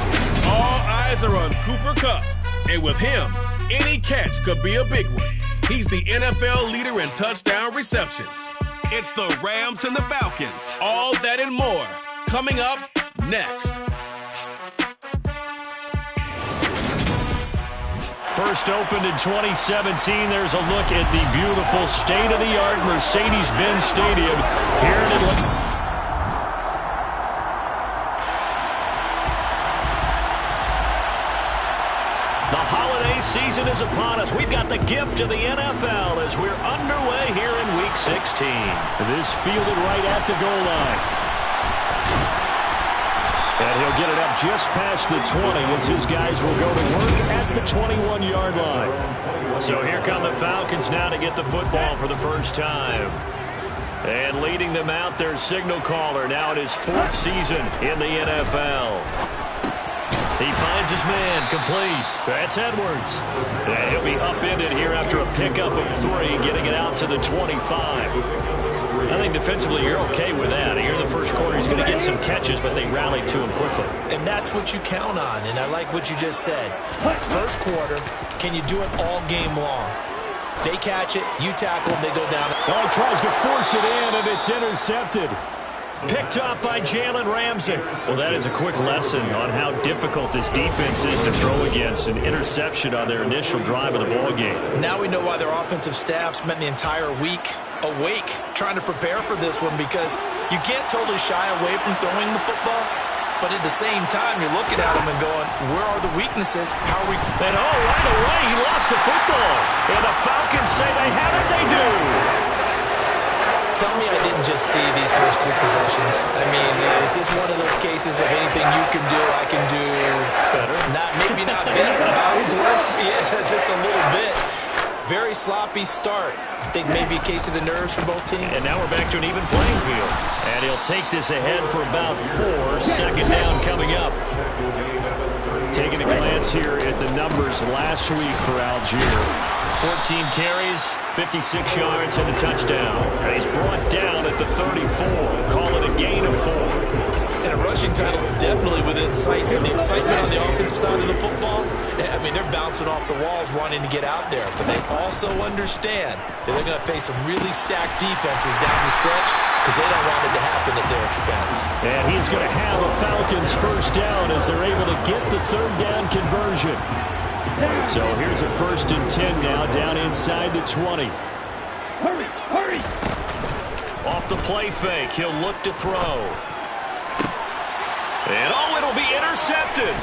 All eyes are on Cooper Kupp, and with him, any catch could be a big one. He's the NFL leader in touchdown receptions. It's the Rams and the Falcons. All that and more coming up next. First opened in 2017. There's a look at the beautiful state-of-the-art Mercedes-Benz Stadium here in Atlanta. Season is upon us. We've got the gift of the NFL as we're underway here in Week 16. This fielded right at the goal line. And he'll get it up just past the 20 as his guys will go to work at the 21-yard line. So here come the Falcons now to get the football for the first time. And leading them out, their signal caller now in his 4th season in the NFL. He finds his man, complete. That's Edwards. And he'll be upended here after a pickup of 3, getting it out to the 25. I think defensively you're okay with that. Here in the first quarter he's going to get some catches, but they rallied to him quickly. And that's what you count on, and I like what you just said. First quarter, can you do it all game long? They catch it, you tackle them, they go down. Oh, tries to force it in, and it's intercepted. Picked up by Jalen Ramsey. Well, that is a quick lesson on how difficult this defense is to throw against. An interception on their initial drive of the ballgame. Now we know why their offensive staff spent the entire week awake trying to prepare for this one, because you can't totally shy away from throwing the football, but at the same time, you're looking at them and going, where are the weaknesses? How are we? And right away, he lost the football. And the Falcons say they have it, they do. Tell me I didn't just see these first 2 possessions. I mean, is this one of those cases of anything you can do, I can do better? Maybe not better. Yeah, just a little bit. Very sloppy start. I think maybe a case of the nerves for both teams. And now we're back to an even playing field. And he'll take this ahead for about 4. Second down coming up. Taking a glance here at the numbers last week for Algier. 14 carries, 56 yards, and a touchdown. And he's brought down at the 34. Call it a gain of 4. And a rushing title is definitely within sight. So the excitement on the offensive side of the football, I mean, they're bouncing off the walls wanting to get out there. But they also understand that they're going to face some really stacked defenses down the stretch because they don't want it to happen at their expense. And he's going to have a Falcons first down as they're able to get the third down conversion. So here's a 1st and 10 now down inside the 20. Hurry, hurry. Off the play fake, he'll look to throw. And oh, it'll be intercepted.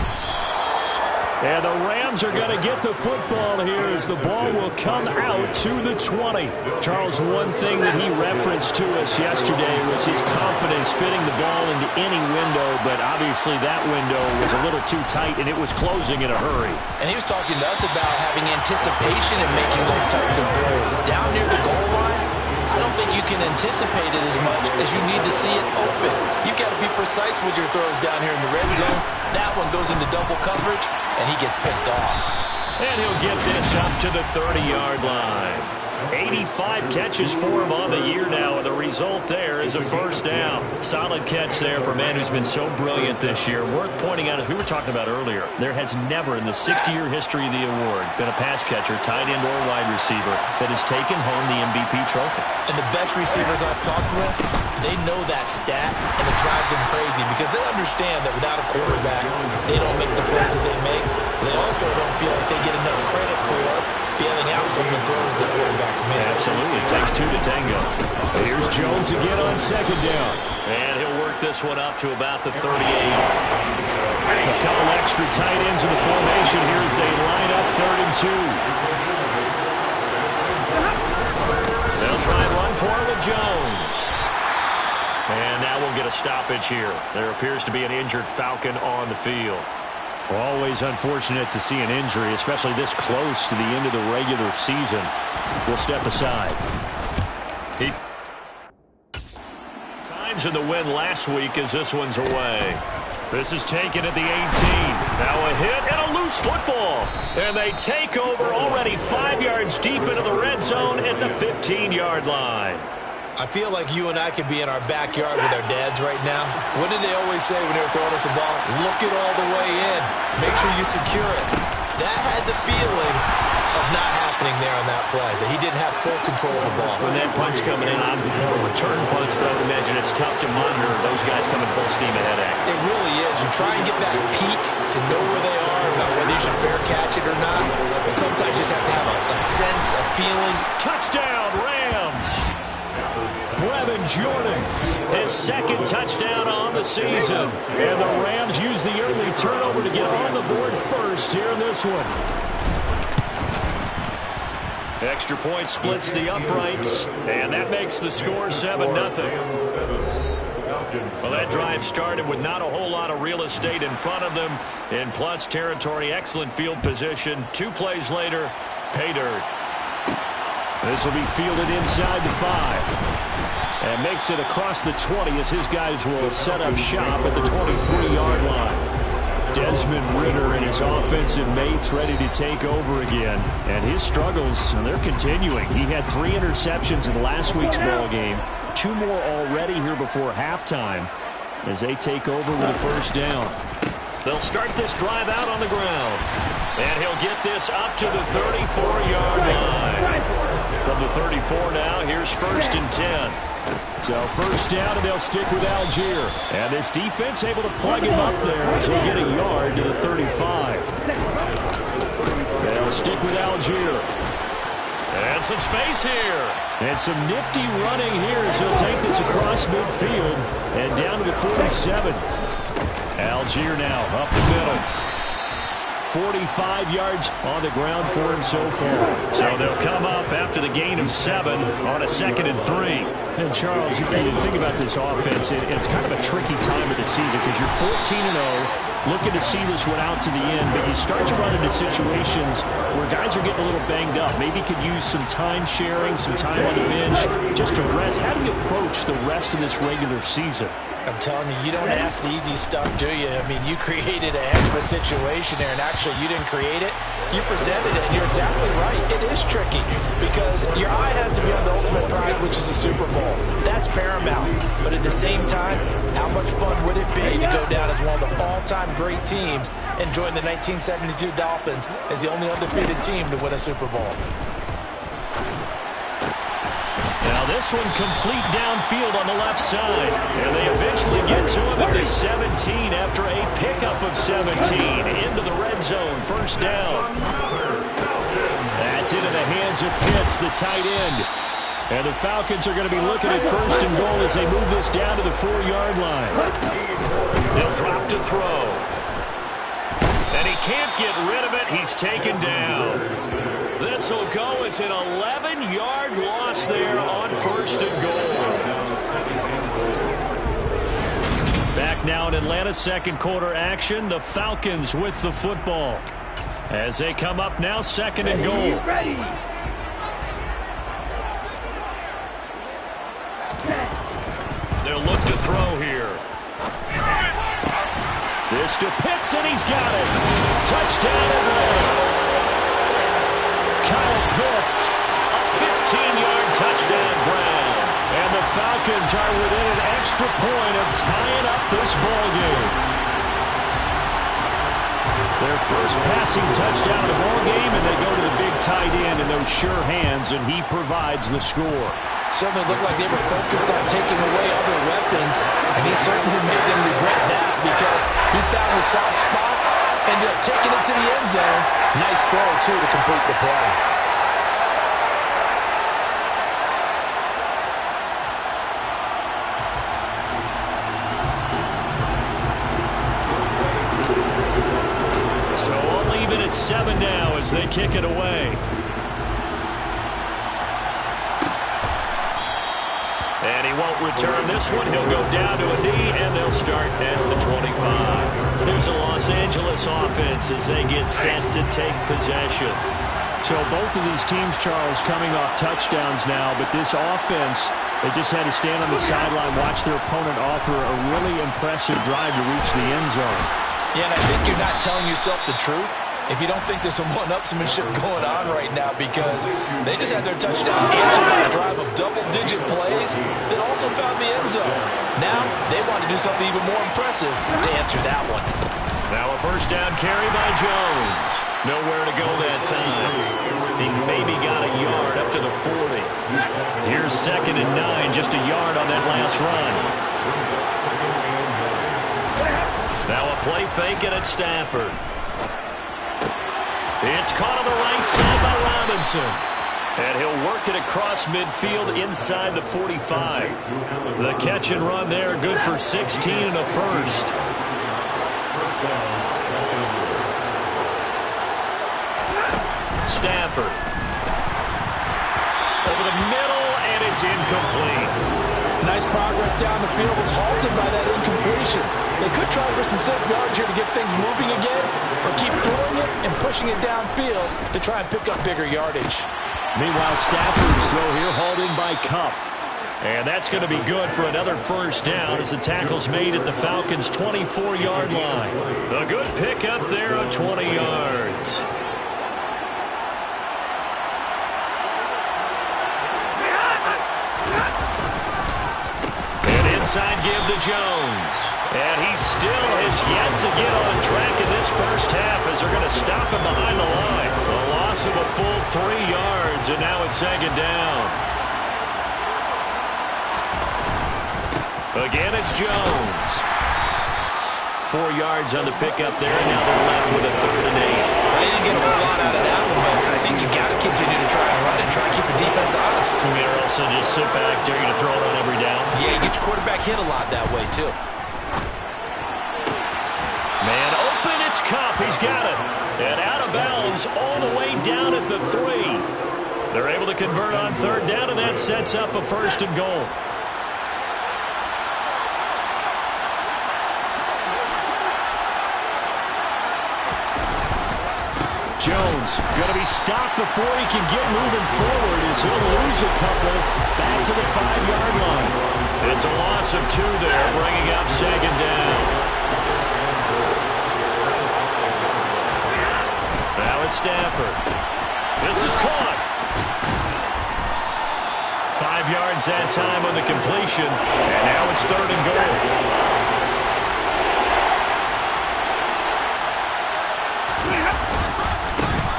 And the Rams are going to get the football here as the ball will come out to the 20. Charles, one thing that he referenced to us yesterday was his confidence fitting the ball into any window, but obviously that window was a little too tight and it was closing in a hurry. And he was talking to us about having anticipation in making those types of throws. Down near the goal line, I don't think you can anticipate it as much as you need to see it open. You've got to be precise with your throws down here in the red zone. That one goes into double coverage, and he gets picked off. And he'll get this up to the 30-yard line. 85 catches for him on the year now, and the result there is a first down. Solid catch there for a man who's been so brilliant this year. Worth pointing out, as we were talking about earlier, there has never in the 60-year history of the award been a pass catcher, tight end, or wide receiver that has taken home the MVP trophy. And the best receivers I've talked with, they know that stat, and it drives them crazy because they understand that without a quarterback, they don't make the plays that they make. They also don't feel like they get enough credit for bailing out some of the throws the quarterbacks make. Absolutely. It takes 2 to tango. And here's Jones again on 2nd down. And he'll work this one up to about the 38. A couple extra tight ends in the formation here as they line up 3rd and 2. They'll try and run for it with Jones. And now we'll get a stoppage here. There appears to be an injured Falcon on the field. Always unfortunate to see an injury, especially this close to the end of the regular season. We'll step aside. Times in the win last week as this one's away. This is taken at the 18. Now a hit and a loose football. And they take over already 5 yards deep into the red zone at the 15-yard line. I feel like you and I could be in our backyard with our dads right now. What did they always say when they were throwing us the ball? Look it all the way in. Make sure you secure it. That had the feeling of not happening there on that play, that he didn't have full control of the ball. When that punt's coming in, I'm a return punts, but I would imagine it's tough to monitor those guys coming full steam ahead at. It really is. You try and get that peek to know where they are, about whether you should fair catch it or not. But sometimes you just have to have a sense, a feeling. Touchdown, Rams! Brevin Jordan, his 2nd touchdown on the season. And the Rams use the early turnover to get on the board first here in this one. Extra point splits the uprights, and that makes the score 7-0. Well, that drive started with not a whole lot of real estate in front of them. In plus territory, excellent field position. 2 plays later, pay dirt. This will be fielded inside the 5. And makes it across the 20 as his guys will set up shop at the 23-yard line. Desmond Ridder and his offensive mates ready to take over again. And his struggles, they're continuing. He had 3 interceptions in last week's ball game. 2 more already here before halftime as they take over with a first down. They'll start this drive out on the ground. And he'll get this up to the 34-yard line. From the 34 now, here's 1st and 10. So first down, and they'll stick with Algier. And this defense able to plug him up there as he'll get a yard to the 35. They'll stick with Algier. And some space here. And some nifty running here as he'll take this across midfield and down to the 47. Algier now up the middle. 45 yards on the ground for him so far. So they'll come up after the gain of 7 on a 2nd and 3. And Charles, you think about this offense, it's kind of a tricky time of the season because you're 14-0. looking to see this one out to the end, but you start to run into situations where guys are getting a little banged up. Maybe could use some time sharing, some time on the bench, just to rest. How do you approach the rest of this regular season? I'm telling you, you don't ask the easy stuff, do you? I mean, you created a heck of a situation there, and actually you didn't create it. You presented it, and you're exactly right. It is tricky because your eye has to be on the ultimate prize, which is the Super Bowl. That's paramount. But at the same time, how much fun would it be to go down as one of the all-time great teams and join the 1972 Dolphins as the only undefeated team to win a Super Bowl? Now this one complete downfield on the left side. And they eventually get to him at the 17 after a pickup of 17. Into the red zone, first down. That's into the hands of Pitts, the tight end. And the Falcons are going to be looking at first and goal as they move this down to the 4-yard line. They'll drop to throw. And he can't get rid of it. He's taken down. This will go as an 11-yard loss there on first and goal. Back now in Atlanta, second quarter action. The Falcons with the football as they come up now, second and goal. They'll look to throw here. This to Pitts, and he's got it. Touchdown Atlanta. Kyle Pitts, a 15-yard touchdown grab. And the Falcons are within an extra point of tying up this ballgame. Their first passing touchdown of the ballgame, and they go to the big tight end in those sure hands, and he provides the score. Certainly looked like they were focused on taking away other weapons, and he certainly made them regret that because he found the soft spot, ended up taking it to the end zone. Nice throw, too, to complete the play. So all even at 7 now as they kick it away. And he won't return this one. He'll go down to a knee, and they'll start at the 25. Here's the Los Angeles offense as they get set to take possession. So both of these teams, Charles, coming off touchdowns now, but this offense, they just had to stand on the sideline, watch their opponent author a really impressive drive to reach the end zone. Yeah, and I think you're not telling yourself the truth if you don't think there's some one-upsmanship going on right now, because they just had their touchdown answered by a drive of double-digit plays that also found the end zone. Now they want to do something even more impressive to answer that one. Now a first down carry by Jones. Nowhere to go that time. He maybe got a yard up to the 40. Here's 2nd and 9, just a yard on that last run. Now a play fake at Stafford. It's caught on the right side by Robinson. And he'll work it across midfield inside the 45. The catch and run there, good for 16 and a first. Stafford. Over the middle, and it's incomplete. Nice progress down the field, was halted by that incompletion. They could try for some safe yards here to get things moving again, or keep throwing it and pushing it downfield to try and pick up bigger yardage. Meanwhile, Stafford's throw here hauled in by Kupp. And that's going to be good for another first down as the tackle's made at the Falcons' 24-yard line. A good pickup there of 20 yards. Inside give to Jones. And he still has yet to get on track in this first half as they're going to stop him behind the line. A loss of a full 3 yards, and now it's 2nd down. Again, it's Jones. 4 yards on the pickup there, and now they're left with a 3rd and 8. They didn't get a whole lot out of that one, but I think you got to continue to try and run and try and keep the defense honest. You mean, or also just sit back, dare you to throw it on every down? Yeah, you get your quarterback hit a lot that way, too. Man open, it's Kupp. He's got it. And out of bounds all the way down at the 3. They're able to convert on 3rd down, and that sets up a 1st and goal. Jones going to be stopped before he can get moving forward as he'll lose a couple back to the 5-yard line. It's a loss of 2 there, bringing up 2nd down. Now it's Stafford. This is caught. 5 yards that time on the completion, and now it's 3rd and goal.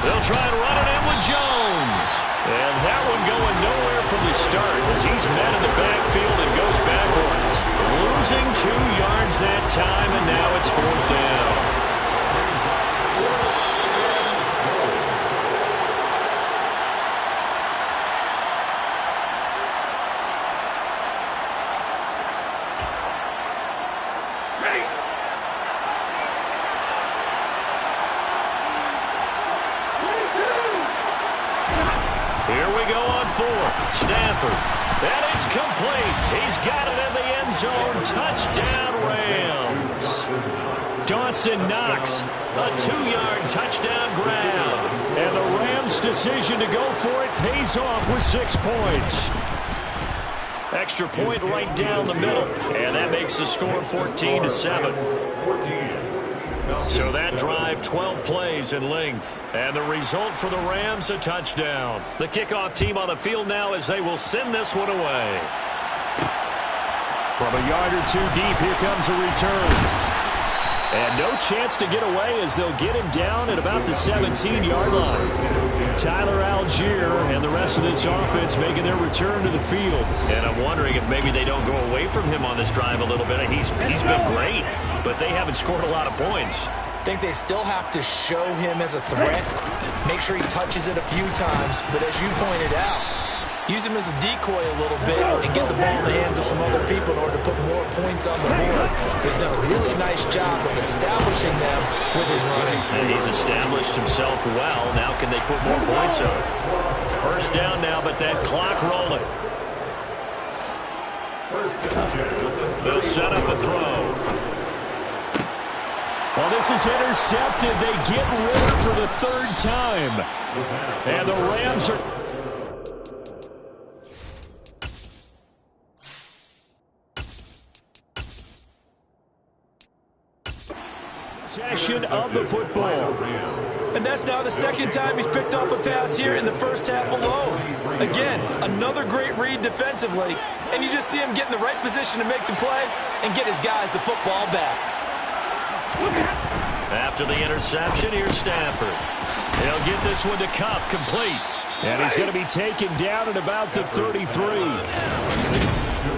They'll try and run it in with Jones. And that one going nowhere from the start as he's met in the backfield and goes backwards. Losing 2 yards that time, and now it's 4th down. Stafford, and it's complete. He's got it in the end zone. Touchdown, Rams. Dawson Knox, a 2-yard touchdown grab. And the Rams' decision to go for it pays off with 6 points. Extra point right down the middle, and that makes the score 14-7. So that drive, 12 plays in length. And the result for the Rams, a touchdown. The kickoff team on the field now as they will send this one away. From a yard or 2 deep, here comes a return. And no chance to get away as they'll get him down at about the 17-yard line. Tyler Algier and the rest of this offense making their return to the field. And I'm wondering if maybe they don't go away from him on this drive a little bit. He's been great, but they haven't scored a lot of points. I think they still have to show him as a threat. Make sure he touches it a few times. But as you pointed out, use him as a decoy a little bit and get the ball in the hands of some other people in order to put more points on the board. He's done a really nice job of establishing them with his running. And he's established himself well. Now can they put more points on? 1st down now, but that clock rolling. They'll set up a throw. Well, this is intercepted. They get Ritter for the 3rd time. And the Rams are... possession of the football. And that's now the 2nd time he's picked off a pass here in the 1st half alone. Again, another great read defensively. And you just see him get in the right position to make the play and get his guys the football back. After the interception, here's Stafford. He'll get this one to Kupp, complete. And he's going to be taken down at about the 33.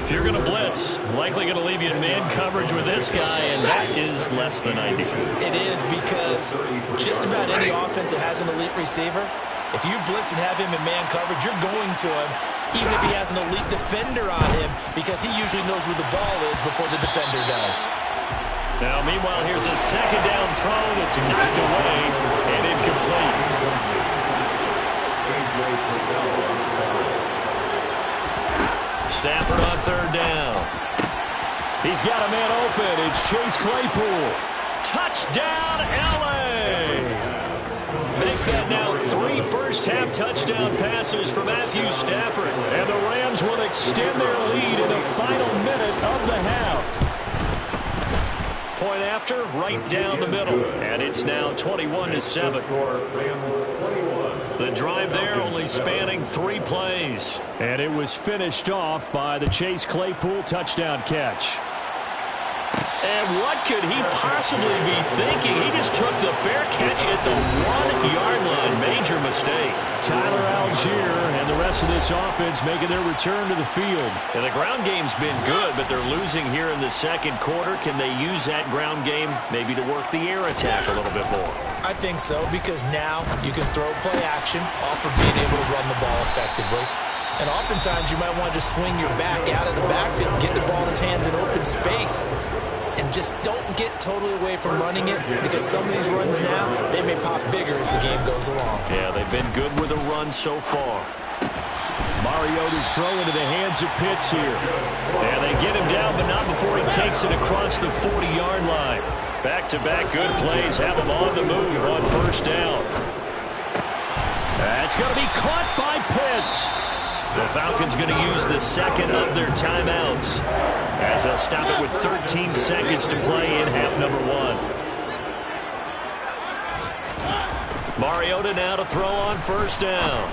If you're going to blitz, likely going to leave you in man coverage with this guy, and that is less than ideal. It is, because just about any offense that has an elite receiver, if you blitz and have him in man coverage, you're going to him, even if he has an elite defender on him, because he usually knows where the ball is before the defender does. Now, meanwhile, here's a 2nd down throw that's knocked away and incomplete. Stafford on 3rd down. He's got a man open. It's Chase Claypool. Touchdown, L.A. Make that now 3 first-half touchdown passes for Matthew Stafford. And the Rams will extend their lead in the final minute of the half. Point after, right down the middle. And it's now 21-7. The drive there only spanning 3 plays. And it was finished off by the Chase Claypool touchdown catch. And what could he possibly be thinking? He just took the fair catch at the 1-yard line. Major mistake. Tyler Algier and the rest of this offense making their return to the field. And the ground game's been good, but they're losing here in the 2nd quarter. Can they use that ground game maybe to work the air attack a little bit more? I think so, because now you can throw play action off of being able to run the ball effectively. And oftentimes you might want to just swing your back out of the backfield and get the ball in his hands in open space. And just don't get totally away from running it, because some of these runs now, they may pop bigger as the game goes along. Yeah, they've been good with a run so far. Mariota's throw into the hands of Pitts here. And they get him down, but not before he takes it across the 40-yard line. Back-to-back good plays have him on the move on 1st down. That's going to be caught by Pitts. The Falcons going to use the second of their timeouts as they'll stop it with 13 seconds to play in half number 1. Mariota now to throw on first down.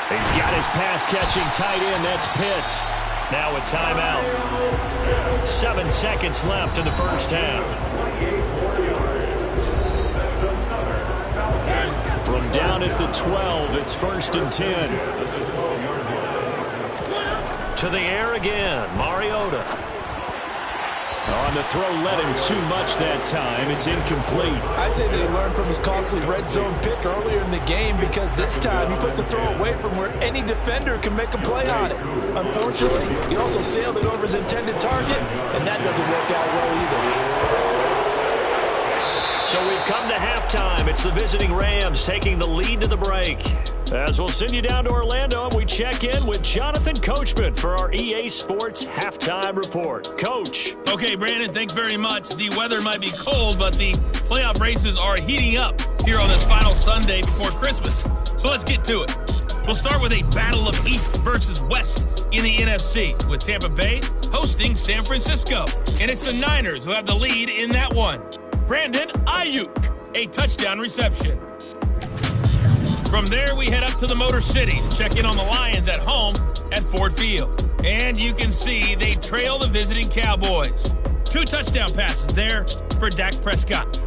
He's got his pass-catching tight end. That's Pitts. Now a timeout. 7 seconds left in the first half. From down at the 12, it's 1st and 10. To the air again, Mariota. On the throw, led him too much that time. It's incomplete. I'd say that he learned from his costly red zone pick earlier in the game, because this time he puts the throw away from where any defender can make a play on it. Unfortunately, he also sailed it over his intended target, and that doesn't work out well either. So we've come to halftime. It's the visiting Rams taking the lead to the break. As we'll send you down to Orlando, and we check in with Jonathan Coachman for our EA Sports Halftime Report. Coach. Okay, Brandon, thanks very much. The weather might be cold, but the playoff races are heating up here on this final Sunday before Christmas. So let's get to it. We'll start with a battle of East versus West in the NFC, with Tampa Bay hosting San Francisco. And it's the Niners who have the lead in that one. Brandon Ayuk, a touchdown reception. From there, we head up to the Motor City to check in on the Lions at home at Ford Field. And you can see they trail the visiting Cowboys. 2 touchdown passes there for Dak Prescott.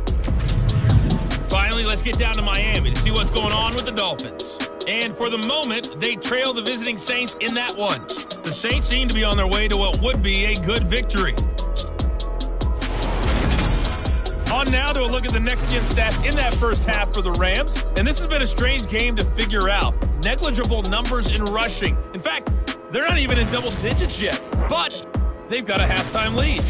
Finally, let's get down to Miami to see what's going on with the Dolphins. And for the moment, they trail the visiting Saints in that one. The Saints seem to be on their way to what would be a good victory. On now to a look at the next-gen stats in that first half for the Rams. And this has been a strange game to figure out. Negligible numbers in rushing. In fact, they're not even in double digits yet. But they've got a halftime lead.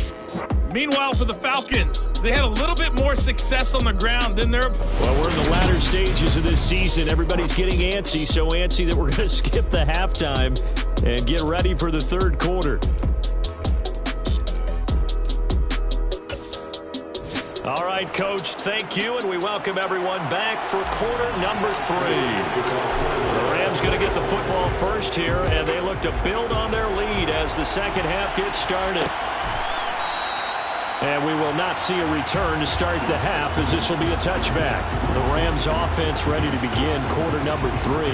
Meanwhile, for the Falcons, they had a little bit more success on the ground than their... Well, we're in the latter stages of this season. Everybody's getting antsy, so antsy that we're going to skip the halftime and get ready for the third quarter. All right, Coach, thank you, and we welcome everyone back for quarter number 3. The Rams going to get the football first here, and they look to build on their lead as the second half gets started. And we will not see a return to start the half, as this will be a touchback. The Rams offense ready to begin quarter number 3.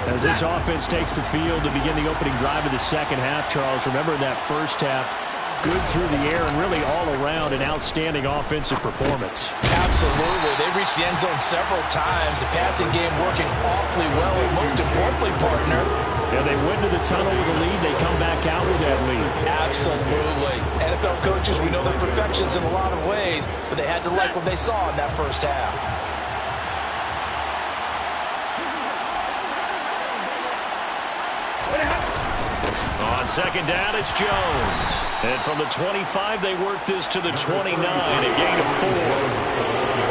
As this offense takes the field to begin the opening drive of the second half, Charles, remember in that first half, good through the air and really all around an outstanding offensive performance. Absolutely. They reached the end zone several times. The passing game working awfully well. And most importantly, partner, yeah, they went to the tunnel with a lead. They come back out with that lead. Absolutely. NFL coaches, we know they're perfectionists in a lot of ways, but they had to like what they saw in that first half. On second down, it's Jones. And from the 25, they work this to the 29, a gain of 4.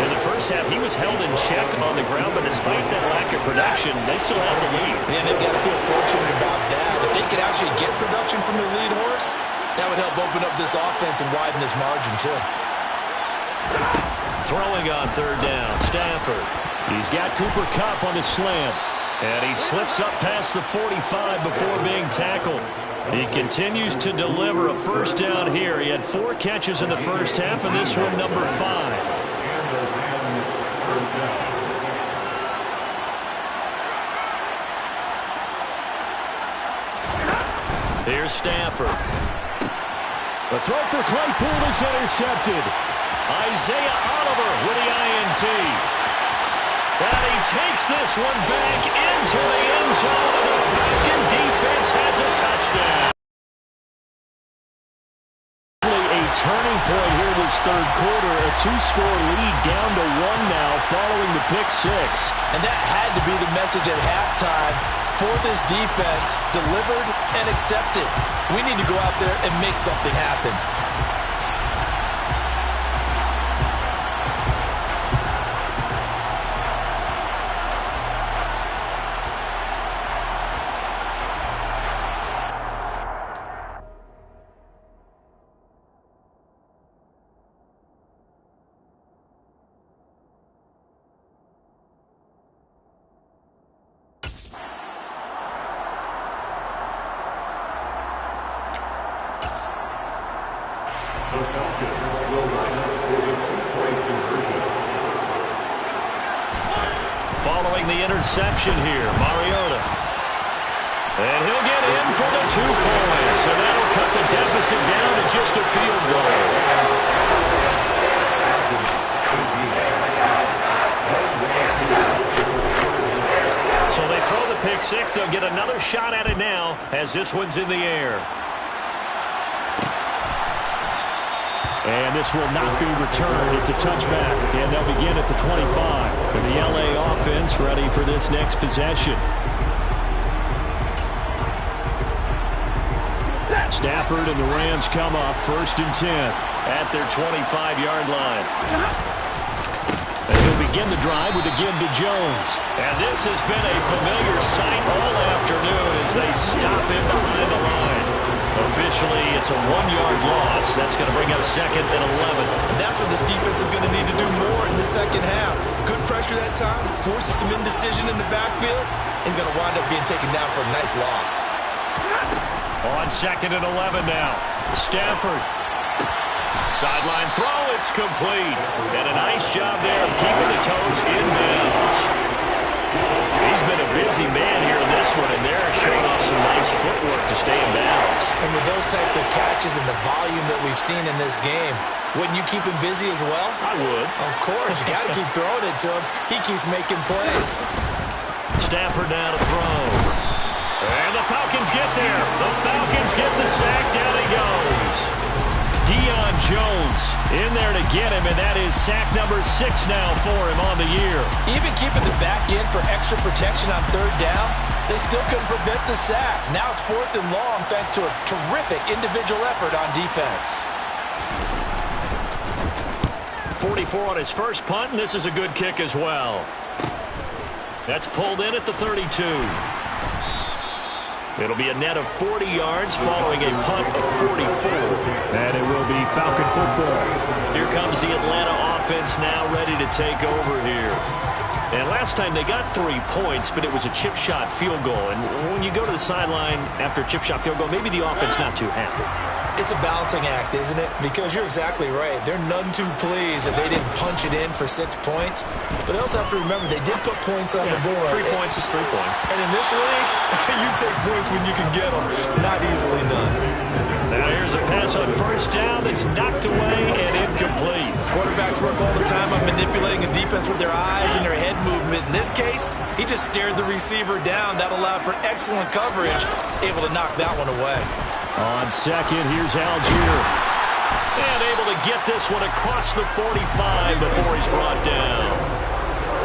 In the first half, he was held in check on the ground, but despite that lack of production, they still have the lead. Yeah, they've got to feel fortunate about that. If they could actually get production from their lead horse, that would help open up this offense and widen this margin, too. Throwing on third down, Stafford. He's got Cooper Kupp on the slant. And he slips up past the 45 before being tackled. He continues to deliver a first down here. He had 4 catches in the first half, and this one number 5. Here's Stafford. The throw for Claypool is intercepted. Isaiah Oliver with the INT. And he takes this one back into the end zone, and the Falcon defense has a touchdown. A turning point here this third quarter, a 2-score lead down to 1 now following the pick 6. And that had to be the message at halftime for this defense, delivered and accepted. We need to go out there and make something happen. The Falcons will line up for the two-point conversion. Following the interception here, Mariota. And he'll get in for the 2 points. So that'll cut the deficit down to just a field goal. So they throw the pick six. They'll get another shot at it now as this one's in the air. And this will not be returned. It's a touchback, and they'll begin at the 25. And the LA offense ready for this next possession. Stafford and the Rams come up 1st and 10 at their 25-yard line. And he'll begin the drive with a give to Jones. And this has been a familiar sight all afternoon as they stop him behind the line. Officially, it's a 1-yard loss. That's going to bring up 2nd and 11. And that's what this defense is going to need to do more in the second half. Good pressure that time, forces some indecision in the backfield. He's going to wind up being taken down for a nice loss. On 2nd and 11 now. Stafford. Sideline throw, it's complete. And a nice job there of keeping the toes in bounds. He's been a busy man here in this one, and they're showing off some nice footwork to stay in bounds. And with those types of catches and the volume that we've seen in this game, wouldn't you keep him busy as well? I would. Of course. You got to keep throwing it to him. He keeps making plays. Stafford now to throw. And the Falcons get there. The Falcons get the sack. Down he goes. Deion Jones in there to get him, and that is sack number 6 now for him on the year. Even keeping the back in for extra protection on 3rd down, they still couldn't prevent the sack. Now it's 4th and long thanks to a terrific individual effort on defense. 44 on his first punt, and this is a good kick as well. That's pulled in at the 32. It'll be a net of 40 yards following a punt of 44. And it will be Falcon football. Here comes the Atlanta offense now ready to take over here. And last time they got 3 points, but it was a chip shot field goal. And when you go to the sideline after a chip shot field goal, maybe the offense not too happy. It's a balancing act, isn't it? Because you're exactly right. They're none too pleased that they didn't punch it in for 6 points. But they also have to remember they did put points on the board. 3 points is 3 points. And in this league, you take points when you can get them. Not easily done. Now here's a pass on 1st down that's knocked away and incomplete. Quarterbacks work all the time on manipulating a defense with their eyes and their head movement. In this case, he just stared the receiver down. That allowed for excellent coverage, able to knock that one away. On 2nd, here's Algier. And able to get this one across the 45 before he's brought down.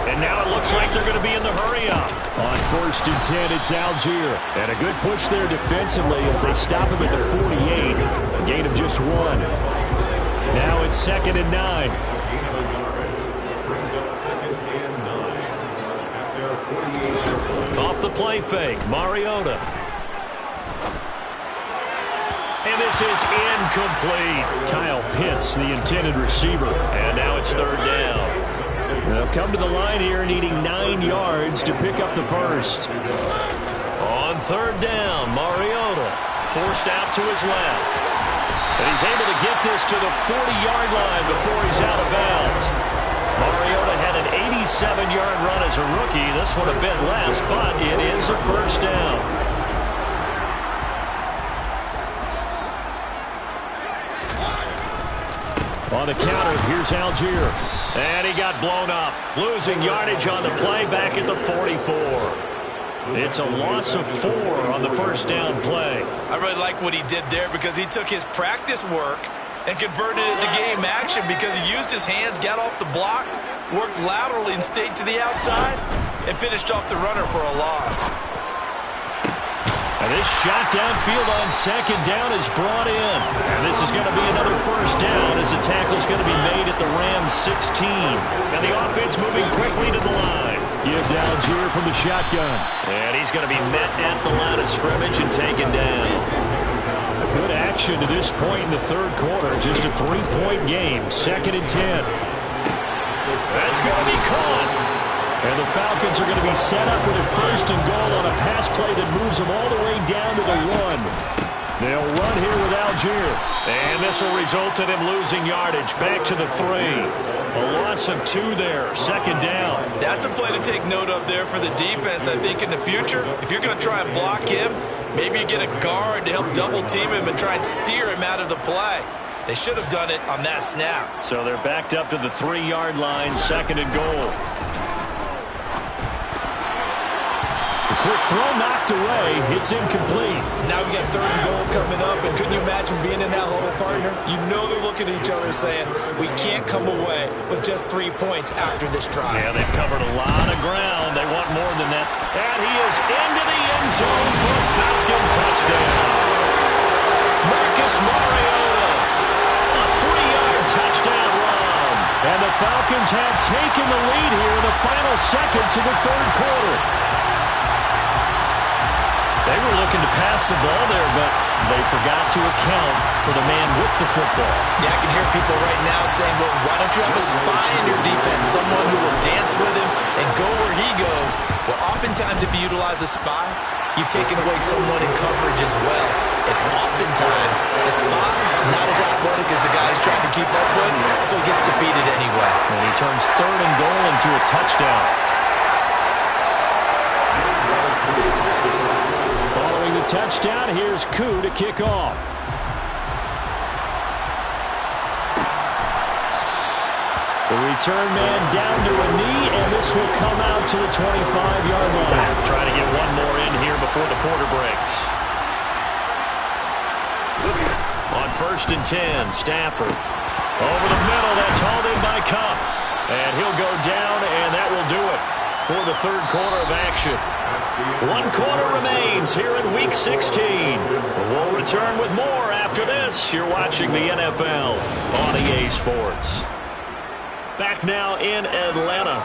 And now it looks like they're going to be in the hurry-up. On 1st and 10, it's Algier. And a good push there defensively as they stop him at the 48. A gain of just 1. Now it's 2nd and 9. Brings up 2nd and 9 at their 48. Off the play fake, Mariota. And this is incomplete. Kyle Pitts, the intended receiver. And now it's 3rd down. They'll come to the line here needing 9 yards to pick up the first. On 3rd down, Mariota forced out to his left. And he's able to get this to the 40-yard line before he's out of bounds. Mariota had an 87-yard run as a rookie. This one a bit less, but it is a 1st down. On the counter, here's Algier. And he got blown up. Losing yardage on the play back at the 44. It's a loss of 4 on the 1st down play. I really like what he did there because he took his practice work and converted it to game action because he used his hands, got off the block, worked laterally and stayed to the outside, and finished off the runner for a loss. And this shot downfield on 2nd down is brought in. And this is going to be another 1st down as the tackle's going to be made at the Rams 16. And the offense moving quickly to the line. Give to Algier from the shotgun. And he's going to be met at the line of scrimmage and taken down. Good action to this point in the 3rd quarter. Just a 3-point game. 2nd and 10. That's going to be caught. And the Falcons are going to be set up with a 1st and goal on a pass play that moves them all the way down to the 1. They'll run here with Algier. And this will result in him losing yardage. Back to the 3. A loss of 2 there. Second down. That's a play to take note of there for the defense. I think in the future, if you're going to try and block him, maybe you get a guard to help double-team him and try and steer him out of the play. They should have done it on that snap. So they're backed up to the 3-yard line, second and goal. The quick throw knocked away. It's incomplete. Now we got third and goal coming up, and couldn't you imagine being in that hole, partner? You know they're looking at each other saying, we can't come away with just 3 points after this drive. Yeah, they've covered a lot of ground. They want more than that. And he is into the end zone for a Falcon touchdown. Marcus Mariota, a 3-yard touchdown run. And the Falcons have taken the lead here in the final seconds of the third quarter. They were looking to pass the ball there, but they forgot to account for the man with the football. Yeah, I can hear people right now saying, well, why don't you have a spy in your defense, someone who will dance with him and go where he goes? Well, oftentimes if you utilize a spy, you've taken away someone in coverage as well. And oftentimes, the spy, not as athletic as the guy he's trying to keep up with, so he gets defeated anyway. And he turns third and goal into a touchdown. Following the touchdown, here's Koo to kick off. The return man down to a knee, and this will come out to the 25-yard line. Trying to get one more in here before the quarter breaks. On 1st and 10, Stafford. Over the middle, that's hauled in by Kupp. And he'll go down, and that will do it for the third quarter of action. 1 quarter remains here in Week 16. We'll return with more after this. You're watching the NFL on EA Sports. Back now in Atlanta.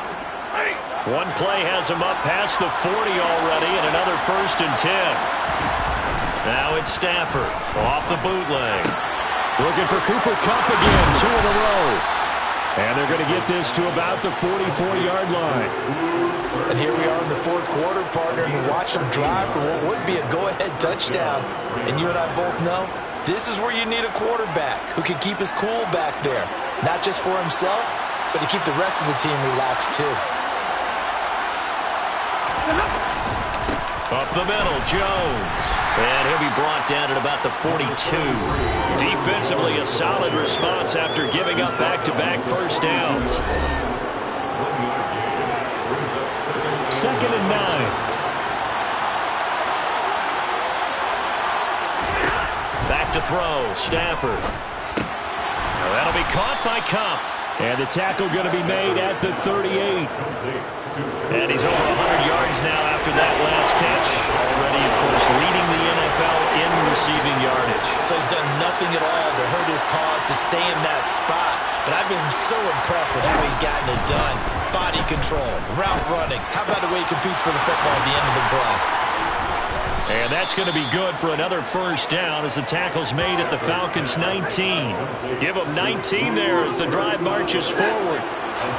One play has him up past the 40 already, and another 1st and 10. Now it's Stafford off the bootleg. Looking for Cooper Kupp again, 2 in a row. And they're going to get this to about the 44-yard line. And here we are in the fourth quarter, partner, and watch them drive for what would be a go-ahead touchdown. And you and I both know this is where you need a quarterback who can keep his cool back there. Not just for himself, but to keep the rest of the team relaxed too. Up the middle, Jones. And he'll be brought down at about the 42. Defensively, a solid response after giving up back-to-back first downs. 2nd and 9. Back to throw, Stafford. Now that'll be caught by Kupp. And the tackle going to be made at the 38. And he's over 100 yards now after that last catch. Already, of course, leading the NFL in receiving yardage. So he's done nothing at all to hurt his cause to stay in that spot. But I've been so impressed with how he's gotten it done. Body control, route running. How about the way he competes for the football at the end of the play? And that's going to be good for another first down as the tackle's made at the Falcons' 19. Give them 19 there as the drive marches forward.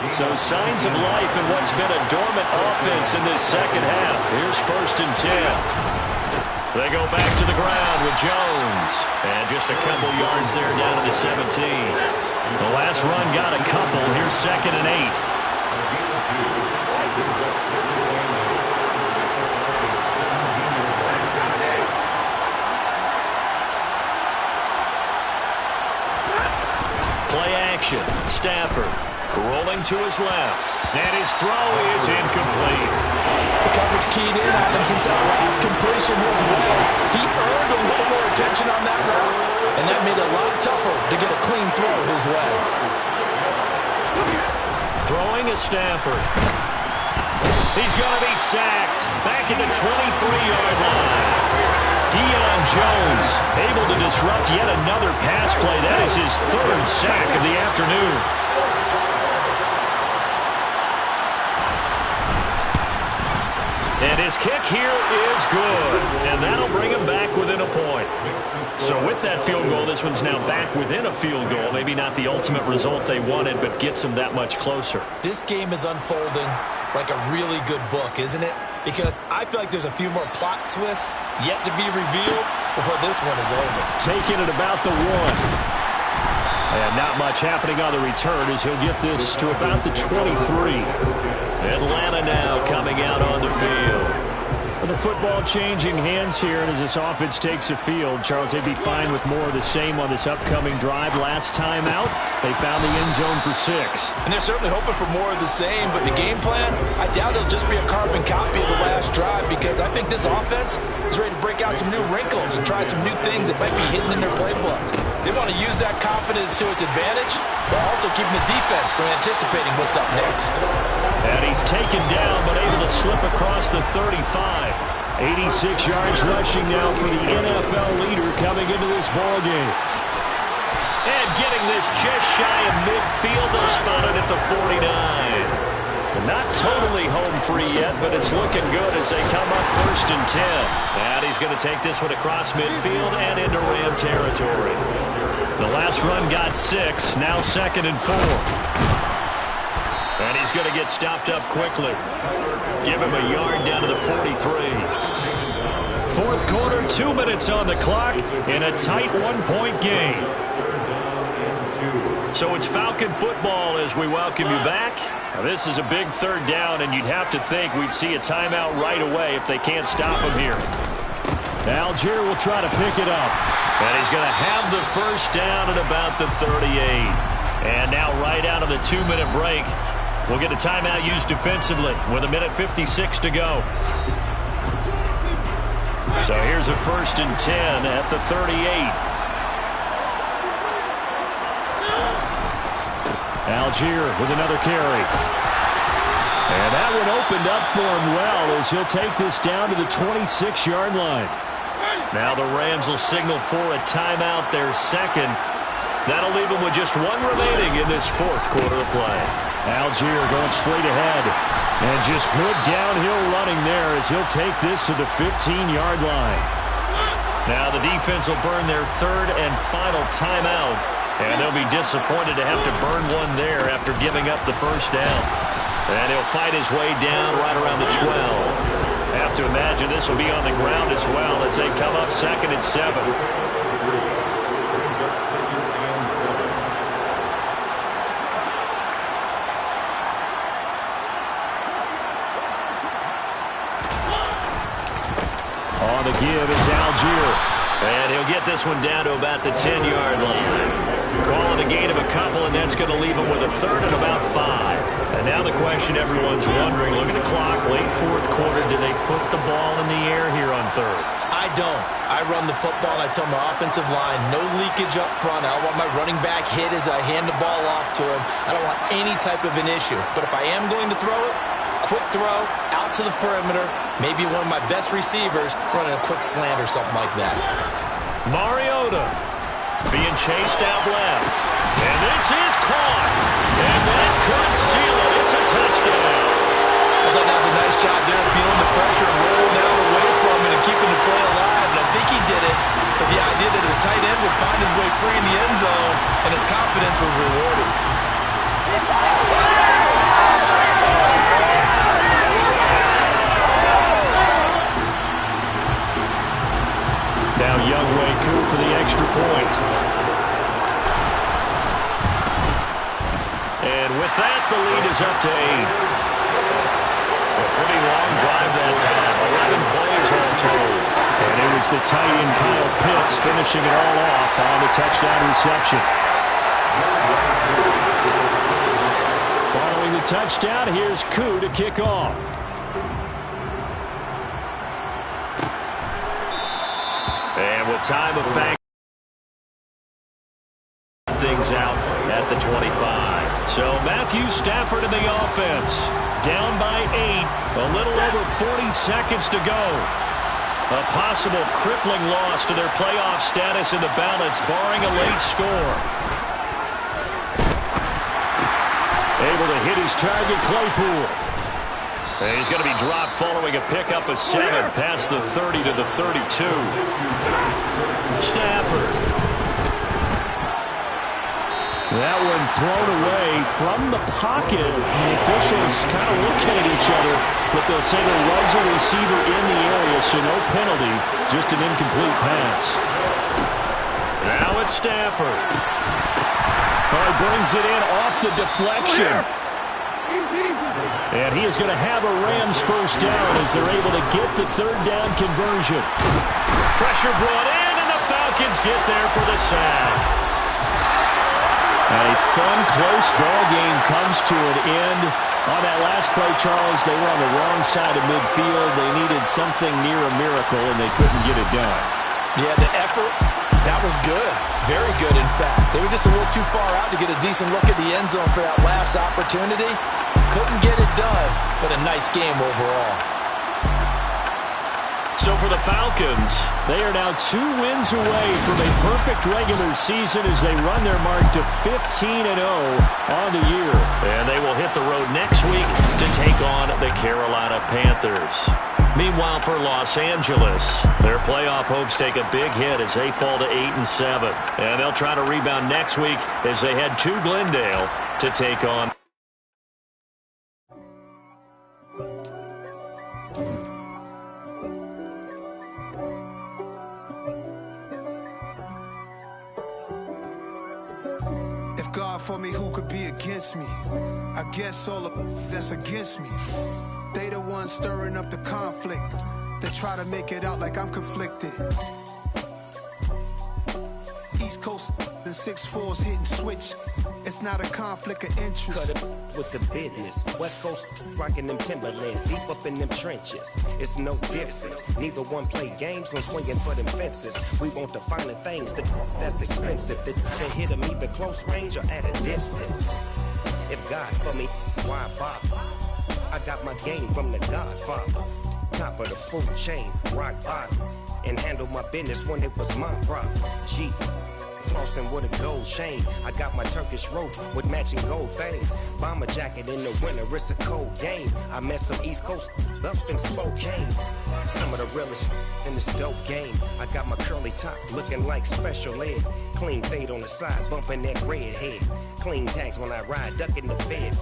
So signs of life in what's been a dormant offense in this second half. Here's 1st and 10. They go back to the ground with Jones. And just a couple yards there down to the 17. The last run got a couple. Here's 2nd and 8. Play action. Stafford rolling to his left. And his throw is incomplete. The coverage keyed in on him since that last completion his way. He earned a little more attention on that route, and that made it a lot tougher to get a clean throw his way. Throwing is Stafford. He's going to be sacked. Back at the 23-yard line. Deion Jones able to disrupt yet another pass play. That is his 3rd sack of the afternoon. And his kick here is good. And that'll bring him back within a point. So with that field goal, this one's now back within a field goal. Maybe not the ultimate result they wanted, but gets them that much closer. This game is unfolding like a really good book, isn't it? Because I feel like there's a few more plot twists yet to be revealed. before this one is over. Taking it about the 1. And not much happening on the return as he'll get this to about the 23. Atlanta now coming out on the field. The football changing hands here, and as this offense takes the field, Charles, they'd be fine with more of the same on this upcoming drive. Last time out, they found the end zone for 6. And they're certainly hoping for more of the same, but the game plan, I doubt it'll just be a carbon copy of the last drive, because I think this offense is ready to break out some new wrinkles and try some new things that might be hidden in their playbook. They want to use that confidence to its advantage, while also keeping the defense from anticipating what's up next. And he's taken down, but able to slip across the 35. 86 yards rushing now for the NFL leader coming into this ballgame. And getting this just shy of midfield, they'll spot it at the 49. Not totally home free yet, but it's looking good as they come up 1st and 10. And he's going to take this one across midfield and into Ram territory. The last run got 6, now 2nd and 4. And he's going to get stopped up quickly. Give him a yard down to the 43. 4th quarter, 2 minutes on the clock in a tight 1-point game. So it's Falcon football as we welcome you back. Now this is a big 3rd down, and you'd have to think we'd see a timeout right away if they can't stop him here. Algier will try to pick it up. And he's going to have the 1st down at about the 38. And now right out of the 2-minute break, we'll get a timeout used defensively with 1:56 to go. So here's a 1st and 10 at the 38. Algier with another carry. And that one opened up for him well as he'll take this down to the 26-yard line. Now the Rams will signal for a timeout, their 2nd. That'll leave them with just 1 remaining in this 4th quarter of play. Algier going straight ahead. And just good downhill running there as he'll take this to the 15-yard line. Now the defense will burn their 3rd and final timeout. And they'll be disappointed to have to burn one there after giving up the 1st down. And he'll fight his way down right around the 12. Have to imagine this will be on the ground as well as they come up 2nd and 7. On the give is Algier. And he'll get this one down to about the 10-yard line. Calling a gain of a couple, and that's going to leave him with a 3rd and about 5. And now the question everyone's wondering, look at the clock, late 4th quarter, do they put the ball in the air here on 3rd? I don't. I run the football, and I tell my offensive line, no leakage up front. I don't want my running back hit as I hand the ball off to him. I don't want any type of an issue. But if I am going to throw it, quick throw, out to the perimeter, maybe one of my best receivers running a quick slant or something like that. Mariota being chased out left. And this is caught. And that could seal it. It's a touchdown. I thought that was a nice job there, feeling the pressure and rolling out away from it and keeping the play alive. And I think he did it with the idea that his tight end would find his way free in the end zone, and his confidence was rewarded. Now Younghoe Koo for the extra point. And with that, the lead is up to 8. A pretty long drive that time. 11 plays all told. And it was the tight end Kyle Pitts finishing it all off on the touchdown reception. Following the touchdown, here's Koo to kick off. And with time of fact, things out at the 25. So Matthew Stafford in the offense. Down by 8. A little over 40 seconds to go. A possible crippling loss to their playoff status in the balance, barring a late score. Able to hit his target, Claypool. And he's going to be dropped following a pickup of 7 past the 30 to the 32. Stafford. That one thrown away from the pocket. The officials kind of looking at each other, but they'll say there was a receiver in the area, so no penalty, just an incomplete pass. Now it's Stafford. He brings it in off the deflection. And he is going to have a Rams first down as they're able to get the third down conversion. Pressure brought in, and the Falcons get there for the sack. A fun, close ball game comes to an end. On that last play, Charles, they were on the wrong side of midfield. They needed something near a miracle, and they couldn't get it done. Yeah, the effort, that was good. Very good, in fact. They were just a little too far out to get a decent look at the end zone for that last opportunity. Couldn't get it done, but a nice game overall. So for the Falcons, they are now 2 wins away from a perfect regular season as they run their mark to 15-0 on the year. And they will hit the road next week to take on the Carolina Panthers. Meanwhile, for Los Angeles, their playoff hopes take a big hit as they fall to 8-7. And they'll try to rebound next week as they head to Glendale to take on. God for me, who could be against me? I guess all of that's against me. They the ones stirring up the conflict. They try to make it out like I'm conflicted. East Coast and 6'4's hitting switch. It's not a conflict of interest. Cut it with the business. West Coast rocking them Timberlands, deep up in them trenches. It's no difference. Neither one play games when swinging for them fences. We want the finer things that's expensive. They hit them either close range or at a distance. If God for me, why bother? I got my game from the Godfather. Top of the food chain, rock bottom. And handle my business when it was my problem. G. Flossing with a gold chain. I got my Turkish rope with matching gold things. Bomber jacket in the winter, it's a cold game. I met some East Coast up in Spokane. Some of the realest in this dope game. I got my curly top looking like special ed. Clean fade on the side, bumping that red head. Clean tags when I ride, ducking the feds.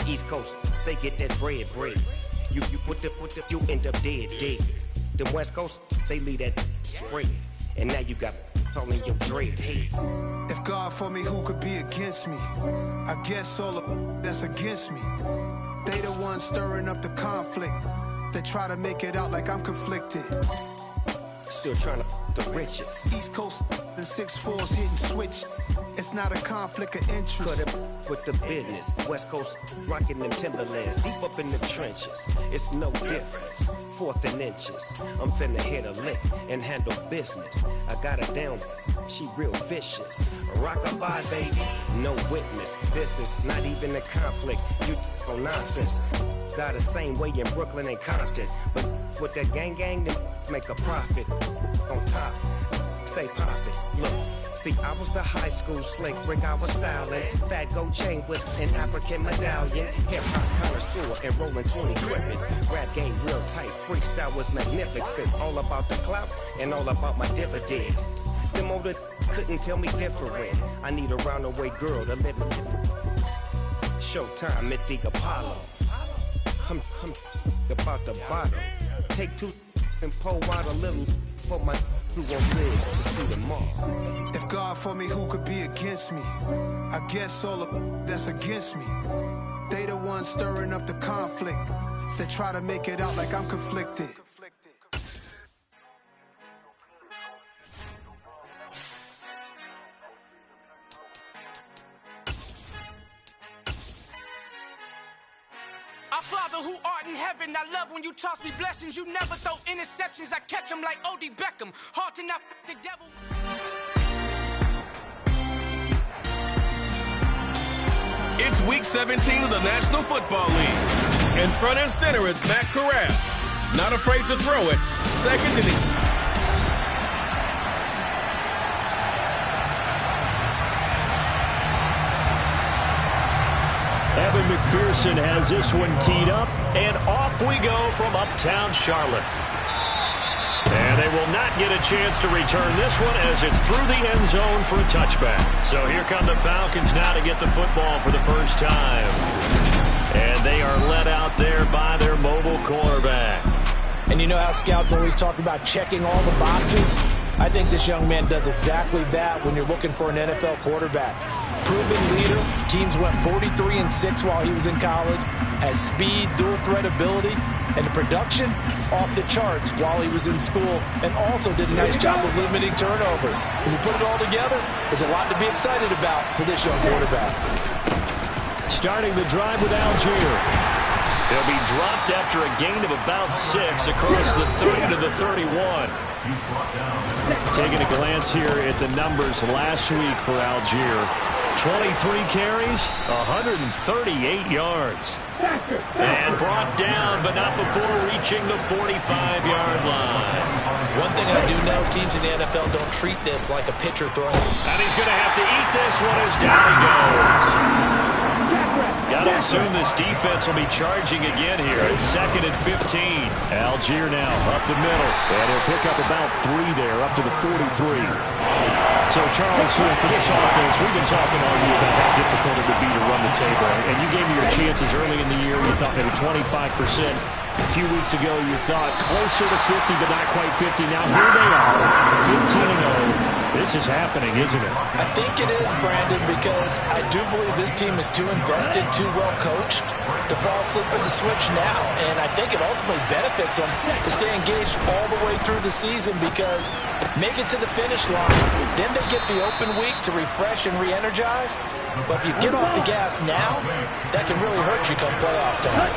East Coast, they get that bread. You put the, you end up dead. The West Coast, they leave that spread. And now you got only your dread head. If God for me, who could be against me? I guess all of that's against me. They the ones stirring up the conflict. They try to make it out like I'm conflicted. Still trying to the riches. East Coast and 6'4's hitting switch. It's not a conflict of interest. Cut it with the business. West Coast rocking them Timberlands, deep up in the trenches. It's no difference. 4th and inches. I'm finna hit a lick and handle business. I got her down, she real vicious. Rockabye, baby, no witness. This is not even a conflict. You on nonsense. Got the same way in Brooklyn and Compton. But with that gang, then make a profit. On top, stay poppin'. Look. See, I was the high school slick Rick, I was styling. Fat gold chain with an African medallion. Hip-hop connoisseur and rolling 20 equipment. Rap game real tight, freestyle was magnificent. All about the clout and all about my dividends. Them older couldn't tell me different. I need a roundaway girl to live in. Showtime at the Apollo. I'm about the bottle. Take 2 and pour out a little for my who won't live to see them all. If God for me, who could be against me? I guess all of that's against me. They the ones stirring up the conflict. They try to make it out like I'm conflicted. Our Father who art in heaven, I love when you toss me blessings. You never throw interceptions. I catch them like O.D. Beckham. Hard to not the devil. It's week 17 of the National Football League. In front and center is Matt Corral. Not afraid to throw it. Second inning. Evan McPherson has this one teed up, and off we go from uptown Charlotte. And And they will not get a chance to return this one as it's through the end zone for a touchback. So here come the Falcons now to get the football for the first time. And they are led out there by their mobile quarterback. And you know how scouts always talk about checking all the boxes? I think this young man does exactly that when you're looking for an NFL quarterback. Proven leader. Teams went 43-6 while he was in college. Has speed, dual threat ability, and the production off the charts while he was in school, and also did a nice job of limiting turnovers. When you put it all together, there's a lot to be excited about for this young quarterback. Starting the drive with Algier. He'll be dropped after a gain of about 6 across the 30 to the 31. Taking a glance here at the numbers last week for Algier. 23 carries, 138 yards. And brought down, but not before reaching the 45-yard line. One thing I do know, teams in the NFL don't treat this like a pitcher throw. And he's going to have to eat this one as down he goes. Got to assume this defense will be charging again here. It's 2nd and 15. Algier now up the middle. And he'll pick up about 3 there, up to the 43. So, Charles, for this offense, we've been talking all year about how difficult it would be to run the table. And you gave me your chances early in the year. You thought maybe 25%. A few weeks ago, you thought closer to 50, but not quite 50. Now, here they are, 15-0. This is happening, isn't it? I think it is, Brandon, because I do believe this team is too invested, too well coached to fall asleep with the switch now. And I think it ultimately benefits them to stay engaged all the way through the season, because make it to the finish line, then they get the open week to refresh and re-energize. But if you get off the gas now, that can really hurt you come playoff time.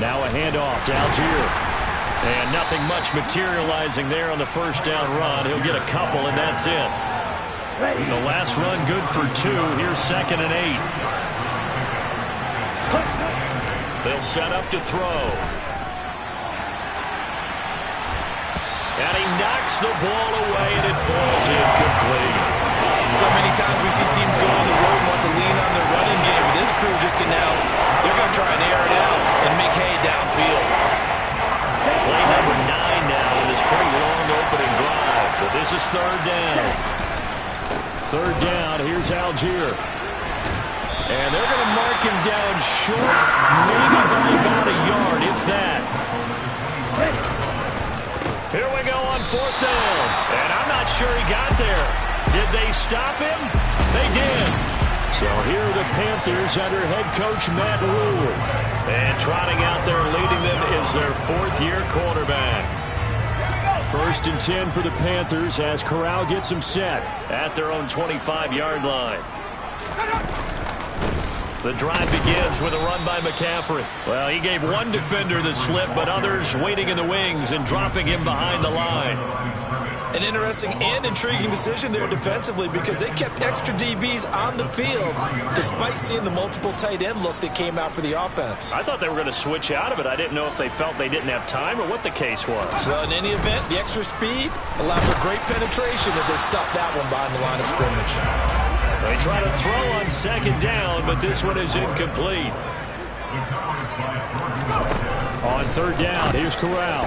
Now a handoff to Algier. And nothing much materializing there on the first down run. He'll get a couple, and that's it. The last run good for 2. Here's 2nd and 8. They'll set up to throw. And he knocks the ball away, and it falls incomplete. So many times we see teams go on the road and want to lean on their running game. This crew just announced they're going to try and air it out and make hay downfield. Play number 9 now in this pretty long opening drive. But this is 3rd down. 3rd down, here's Algier. And they're going to mark him down short, maybe by about a yard, if that. Here we go on 4th down. And I'm not sure he got there. Did they stop him? They did. So here are the Panthers under head coach Matt Rhule. And trotting out there leading them is their 4th-year quarterback. 1st and 10 for the Panthers as Corral gets them set at their own 25-yard line. The drive begins with a run by McCaffrey. Well, he gave one defender the slip, but others waiting in the wings and dropping him behind the line. An interesting and intriguing decision there defensively, because they kept extra DBs on the field despite seeing the multiple tight end look that came out for the offense. I thought they were going to switch out of it. I didn't know if they felt they didn't have time or what the case was. Well, in any event, the extra speed allowed for great penetration as they stuffed that one behind the line of scrimmage. They try to throw on 2nd down, but this one is incomplete. On 3rd down, here's Corral.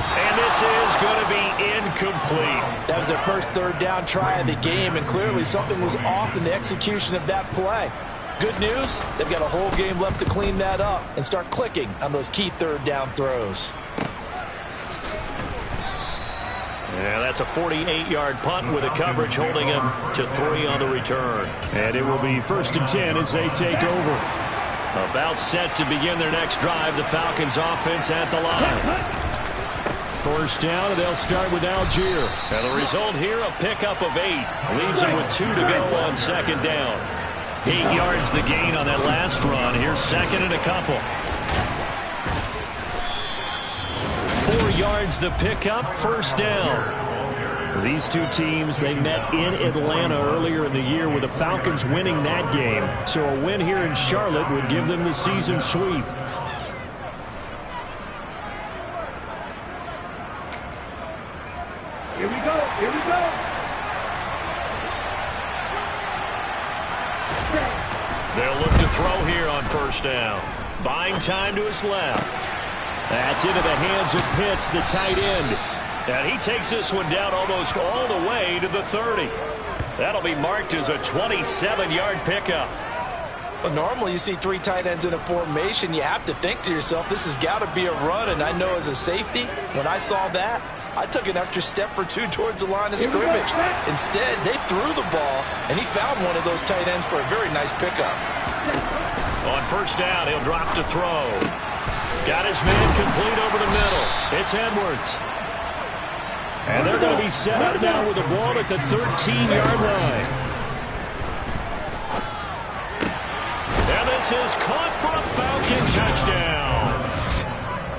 And this is going to be incomplete. That was their first 3rd down try of the game, and clearly something was off in the execution of that play. Good news, they've got a whole game left to clean that up and start clicking on those key 3rd down throws. Yeah, that's a 48-yard punt with a coverage holding him to 3 on the return. And it will be 1st and 10 as they take over. About set to begin their next drive, the Falcons offense at the line. 1st down, and they'll start with Algier. And the result here, a pickup of 8. Leaves them with 2 to go on 2nd down. 8 yards the gain on that last run. Here's 2nd and a couple. 4 yards the pickup, 1st down. These two teams, they met in Atlanta earlier in the year with the Falcons winning that game. So a win here in Charlotte would give them the season sweep. Here we go. Here we go. They'll look to throw here on 1st down. Buying time to his left. That's into the hands of Pitts, the tight end. And he takes this one down almost all the way to the 30. That'll be marked as a 27-yard pickup. Well, normally you see 3 tight ends in a formation. You have to think to yourself, this has got to be a run. And I know as a safety, when I saw that, I took an extra step or 2 towards the line of scrimmage. Instead, they threw the ball, and he found one of those tight ends for a very nice pickup. On first down, he'll drop to throw. Got his man complete over the middle. It's Edwards. And they're going to be set up now with the ball at the 13-yard line. And this is caught for a Falcon touchdown.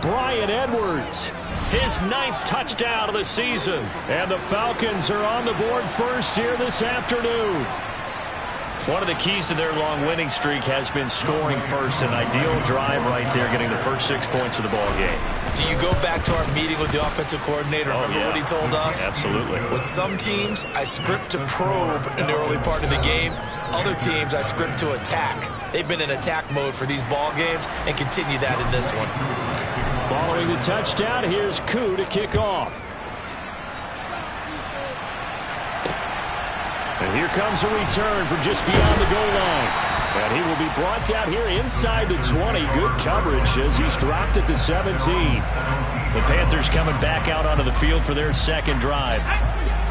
Bryan Edwards, his 9th touchdown of the season. And the Falcons are on the board first here this afternoon. One of the keys to their long winning streak has been scoring first. An ideal drive right there, getting the first 6 points of the ball game. Do you go back to our meeting with the offensive coordinator? Remember what he told us? Absolutely. With some teams, I script to probe in the early part of the game. Other teams, I script to attack. They've been in attack mode for these ball games and continue that in this one. Following the touchdown, here's Koo to kick off. And here comes a return from just beyond the goal line. And he will be brought down here inside the 20. Good coverage as he's dropped at the 17. The Panthers coming back out onto the field for their second drive.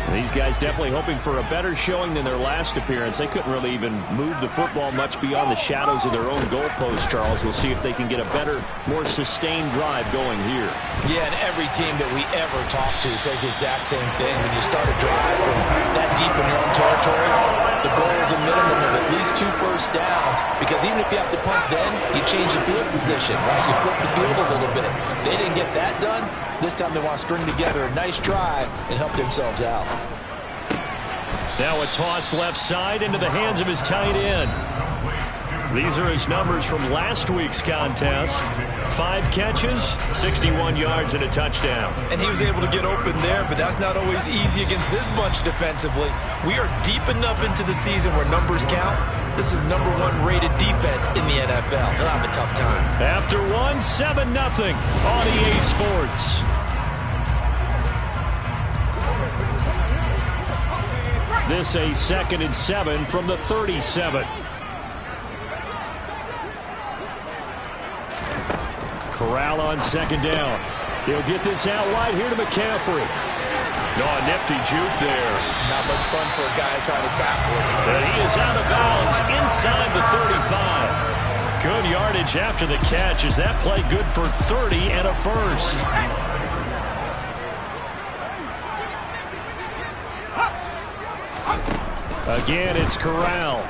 These guys definitely hoping for a better showing than their last appearance. They couldn't really even move the football much beyond the shadows of their own goalpost, Charles. We'll see if they can get a better, more sustained drive going here. Yeah, and every team that we ever talk to says the exact same thing. When you start a drive from that deep in your own territory, the goal is a minimum of at least 2 first downs, because even if you have to punt then, you change the field position, right? You flip the field a little bit. They didn't get that done. This time they want to string together a nice drive and help themselves out. Now a toss left side into the hands of his tight end. These are his numbers from last week's contest. 5 catches, 61 yards, and a touchdown. And he was able to get open there, but that's not always easy against this bunch defensively. We are deep enough into the season where numbers count. This is #1 rated defense in the NFL. He'll have a tough time. After 1, 7-0 on EA Sports. This a 2nd and 7 from the 37. Corral on 2nd down. He'll get this out wide here to McCaffrey. Oh, a nifty juke there. Not much fun for a guy trying to tackle him. And he is out of bounds inside the 35. Good yardage after the catch. Is that play good for 30 and a first? Again, it's Corral.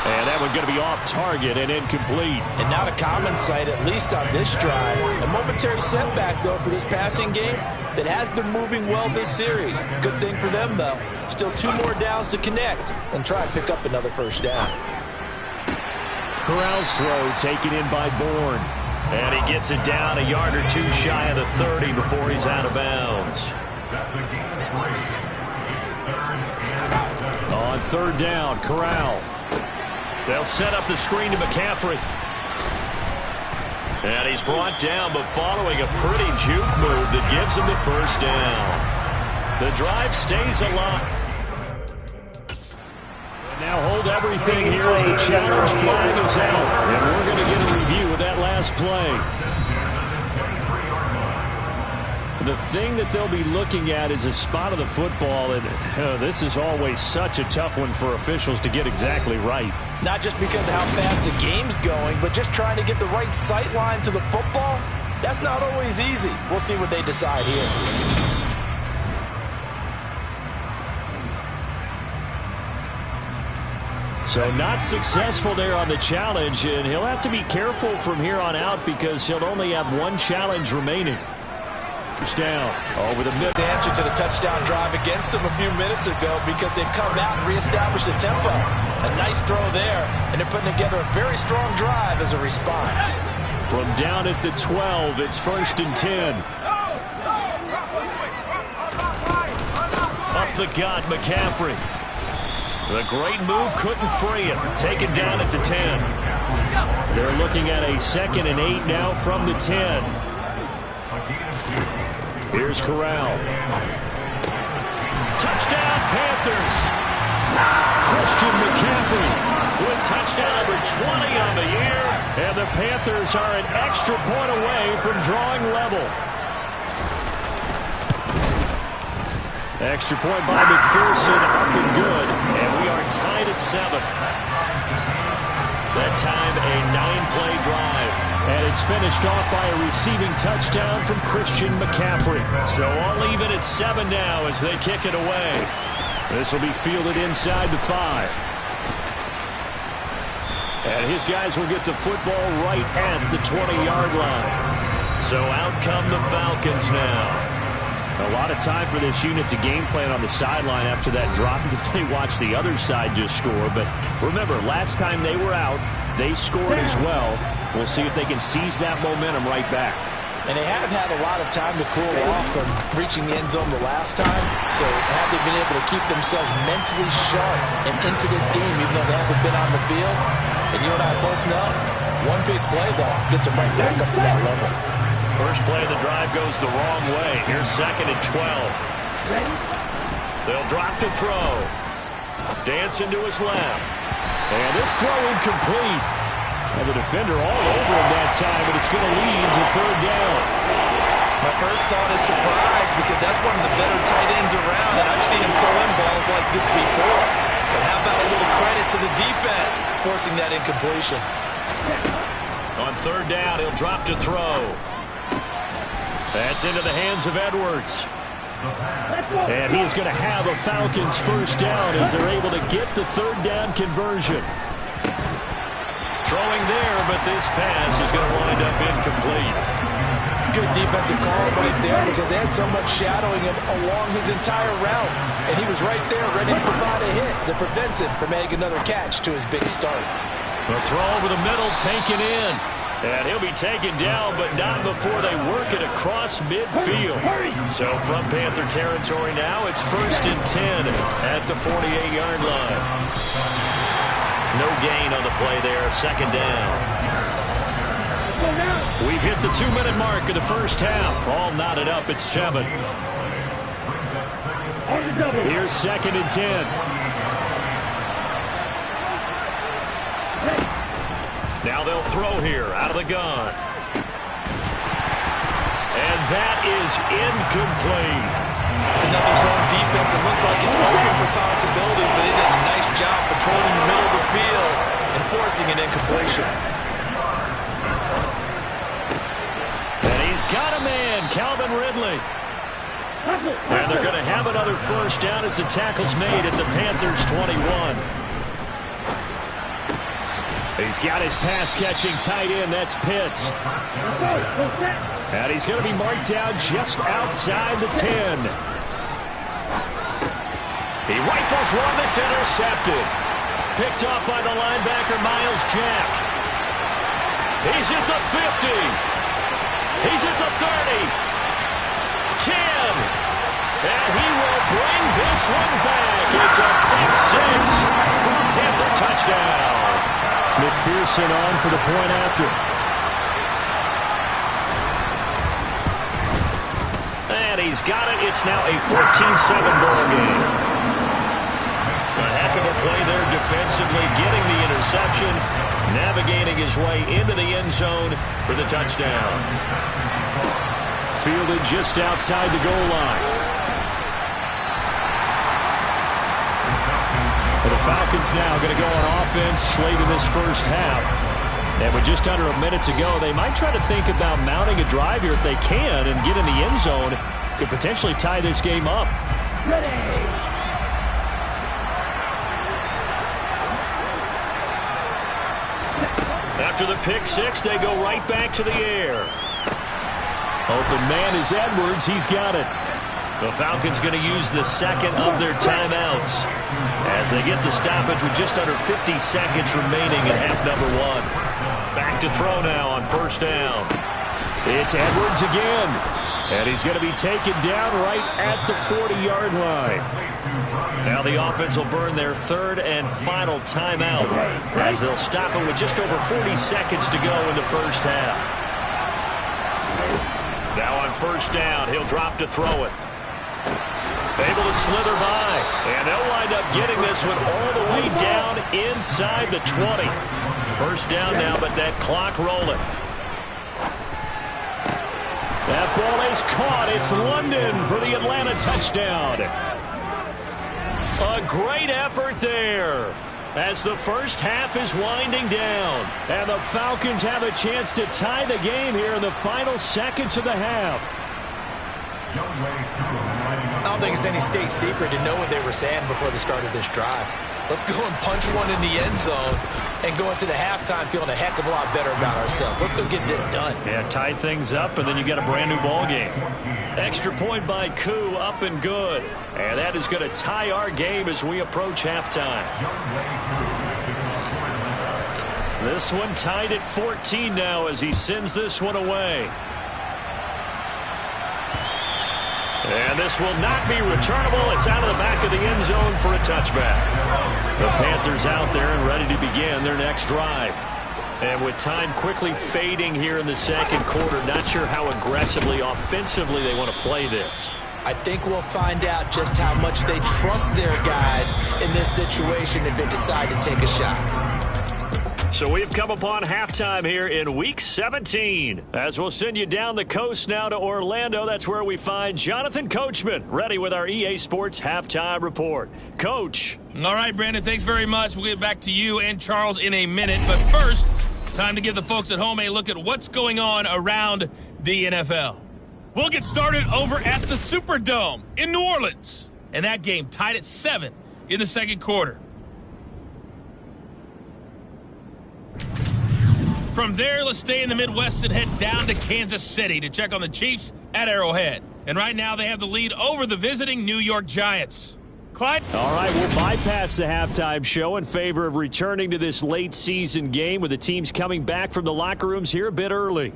And that one going to be off target and incomplete. And not a common sight, at least on this drive. A momentary setback, though, for this passing game that has been moving well this series. Good thing for them, though. Still 2 more downs to connect and try and pick up another first down. Corral's throw taken in by Bourne. And he gets it down a yard or 2 shy of the 30 before he's out of bounds. On 3rd down, Corral. They'll set up the screen to McCaffrey. And he's brought down, but following a pretty juke move that gives him the first down. The drive stays alive. Now hold everything here as the challenge flag is out. And we're going to get a review of that last play. The thing that they'll be looking at is a spot of the football, and this is always such a tough one for officials to get exactly right. Not just because of how fast the game's going, but just trying to get the right sight line to the football. That's not always easy. We'll see what they decide here. So not successful there on the challenge, and he'll have to be careful from here on out because he'll only have 1 challenge remaining. Down over the middle. Answer to the touchdown drive against them a few minutes ago because they've come out and reestablished the tempo. A nice throw there, and they're putting together a very strong drive as a response. From down at the 12, it's 1st and 10. Up the gut, McCaffrey. The great move couldn't free him. Taken down at the 10. They're looking at a 2nd and 8 now from the 10. Here's Corral. Touchdown, Panthers. Christian McCaffrey with touchdown number 20 on the year. And the Panthers are an extra point away from drawing level. Extra point by McPherson, up and good. And we are tied at 7. That time, a 9-play drive. And it's finished off by a receiving touchdown from Christian McCaffrey. So all even at 7 now as they kick it away. This will be fielded inside the 5. And his guys will get the football right at the 20-yard line. So out come the Falcons now. A lot of time for this unit to game plan on the sideline after that drop if they watch the other side just score. But remember, last time they were out, they scored as well. We'll see if they can seize that momentum right back. And they have had a lot of time to cool off from reaching the end zone the last time. So have they been able to keep themselves mentally sharp and into this game, even though they haven't been on the field? And you and I both know, one big play, though, gets them right back up to that level. First play of the drive goes the wrong way. Here's 2nd and 12. They'll drop to throw. Danson to his left. And this throw incomplete. And the defender all over him that time, but it's going to lead to 3rd down. My first thought is surprise because that's one of the better tight ends around, and I've seen him pull in balls like this before. But how about a little credit to the defense forcing that incompletion? On 3rd down, he'll drop to throw. That's into the hands of Edwards. And he's going to have a Falcons first down as they're able to get the 3rd down conversion. Throwing there, but this pass is going to wind up incomplete. Good defensive call right there because they had so much shadowing him along his entire route. And he was right there ready to provide a hit that prevents him from making another catch to his big start. The throw over the middle taken in. And he'll be taken down, but not before they work it across midfield. So from Panther territory now, it's 1st and 10 at the 48-yard line. No gain on the play there, 2nd down. We've hit the 2-minute mark of the first half. All knotted up at 7. Here's 2nd and 10. Now they'll throw here out of the gun. And that is incomplete. It's another zone defense. It looks like it's open for possibilities, but they did a nice job patrolling the middle of the field and forcing an incompletion. And he's got a man, Calvin Ridley. And they're going to have another first down as the tackle's made at the Panthers' 21. He's got his pass-catching tight end. That's Pitts. And he's going to be marked down just outside the 10. He rifles one that's intercepted. Picked off by the linebacker, Miles Jack. He's at the 50. He's at the 30. 10. And he will bring this one back. It's a pick 6 for a Panther touchdown. McPherson on for the point after. And he's got it. It's now a 14-7 ball game. A heck of a play there defensively, getting the interception, navigating his way into the end zone for the touchdown. Fielded just outside the goal line. The Falcons now going to go on offense late in this first half. And with just under a minute to go, they might try to think about mounting a drive here if they can and get in the end zone. Could potentially tie this game up. Ready. After the pick 6, they go right back to the air. Open man is Edwards. He's got it. The Falcons going to use the 2nd of their timeouts as they get the stoppage with just under 50 seconds remaining in half number 1. Back to throw now on 1st down. It's Edwards again. And he's going to be taken down right at the 40-yard line. Now the offense will burn their 3rd and final timeout as they'll stop it with just over 40 seconds to go in the first half. Now on first down. He'll drop to throw it. Able to slither by. And they'll wind up getting this one all the way down inside the 20. First down now, but that clock rolling. That ball is caught. It's London for the Atlanta touchdown. A great effort there as the first half is winding down. And the Falcons have a chance to tie the game here in the final seconds of the half. I don't think it's any state secret to know what they were saying before the start of this drive. Let's go and punch one in the end zone and go into the halftime feeling a heck of a lot better about ourselves. Let's go get this done. Yeah, tie things up, and then you got a brand new ball game. Extra point by Koo, up and good. And that is going to tie our game as we approach halftime. This one tied at 14 now as he sends this one away. And this will not be returnable. It's out of the back of the end zone for a touchback. The Panthers out there and ready to begin their next drive. And with time quickly fading here in the second quarter, not sure how aggressively, offensively they want to play this. I think we'll find out just how much they trust their guys in this situation if they decide to take a shot. So we've come upon halftime here in Week 17. As we'll send you down the coast now to Orlando, that's where we find Jonathan Coachman, ready with our EA Sports Halftime Report. Coach. All right, Brandon, thanks very much. We'll get back to you and Charles in a minute. But first, time to give the folks at home a look at what's going on around the NFL. We'll get started over at the Superdome in New Orleans. And that game tied at 7 in the second quarter. From there, let's stay in the Midwest and head down to Kansas City to check on the Chiefs at Arrowhead. And right now, they have the lead over the visiting New York Giants. Clyde? All right, we'll bypass the halftime show in favor of returning to this late season game with the teams coming back from the locker rooms here a bit early.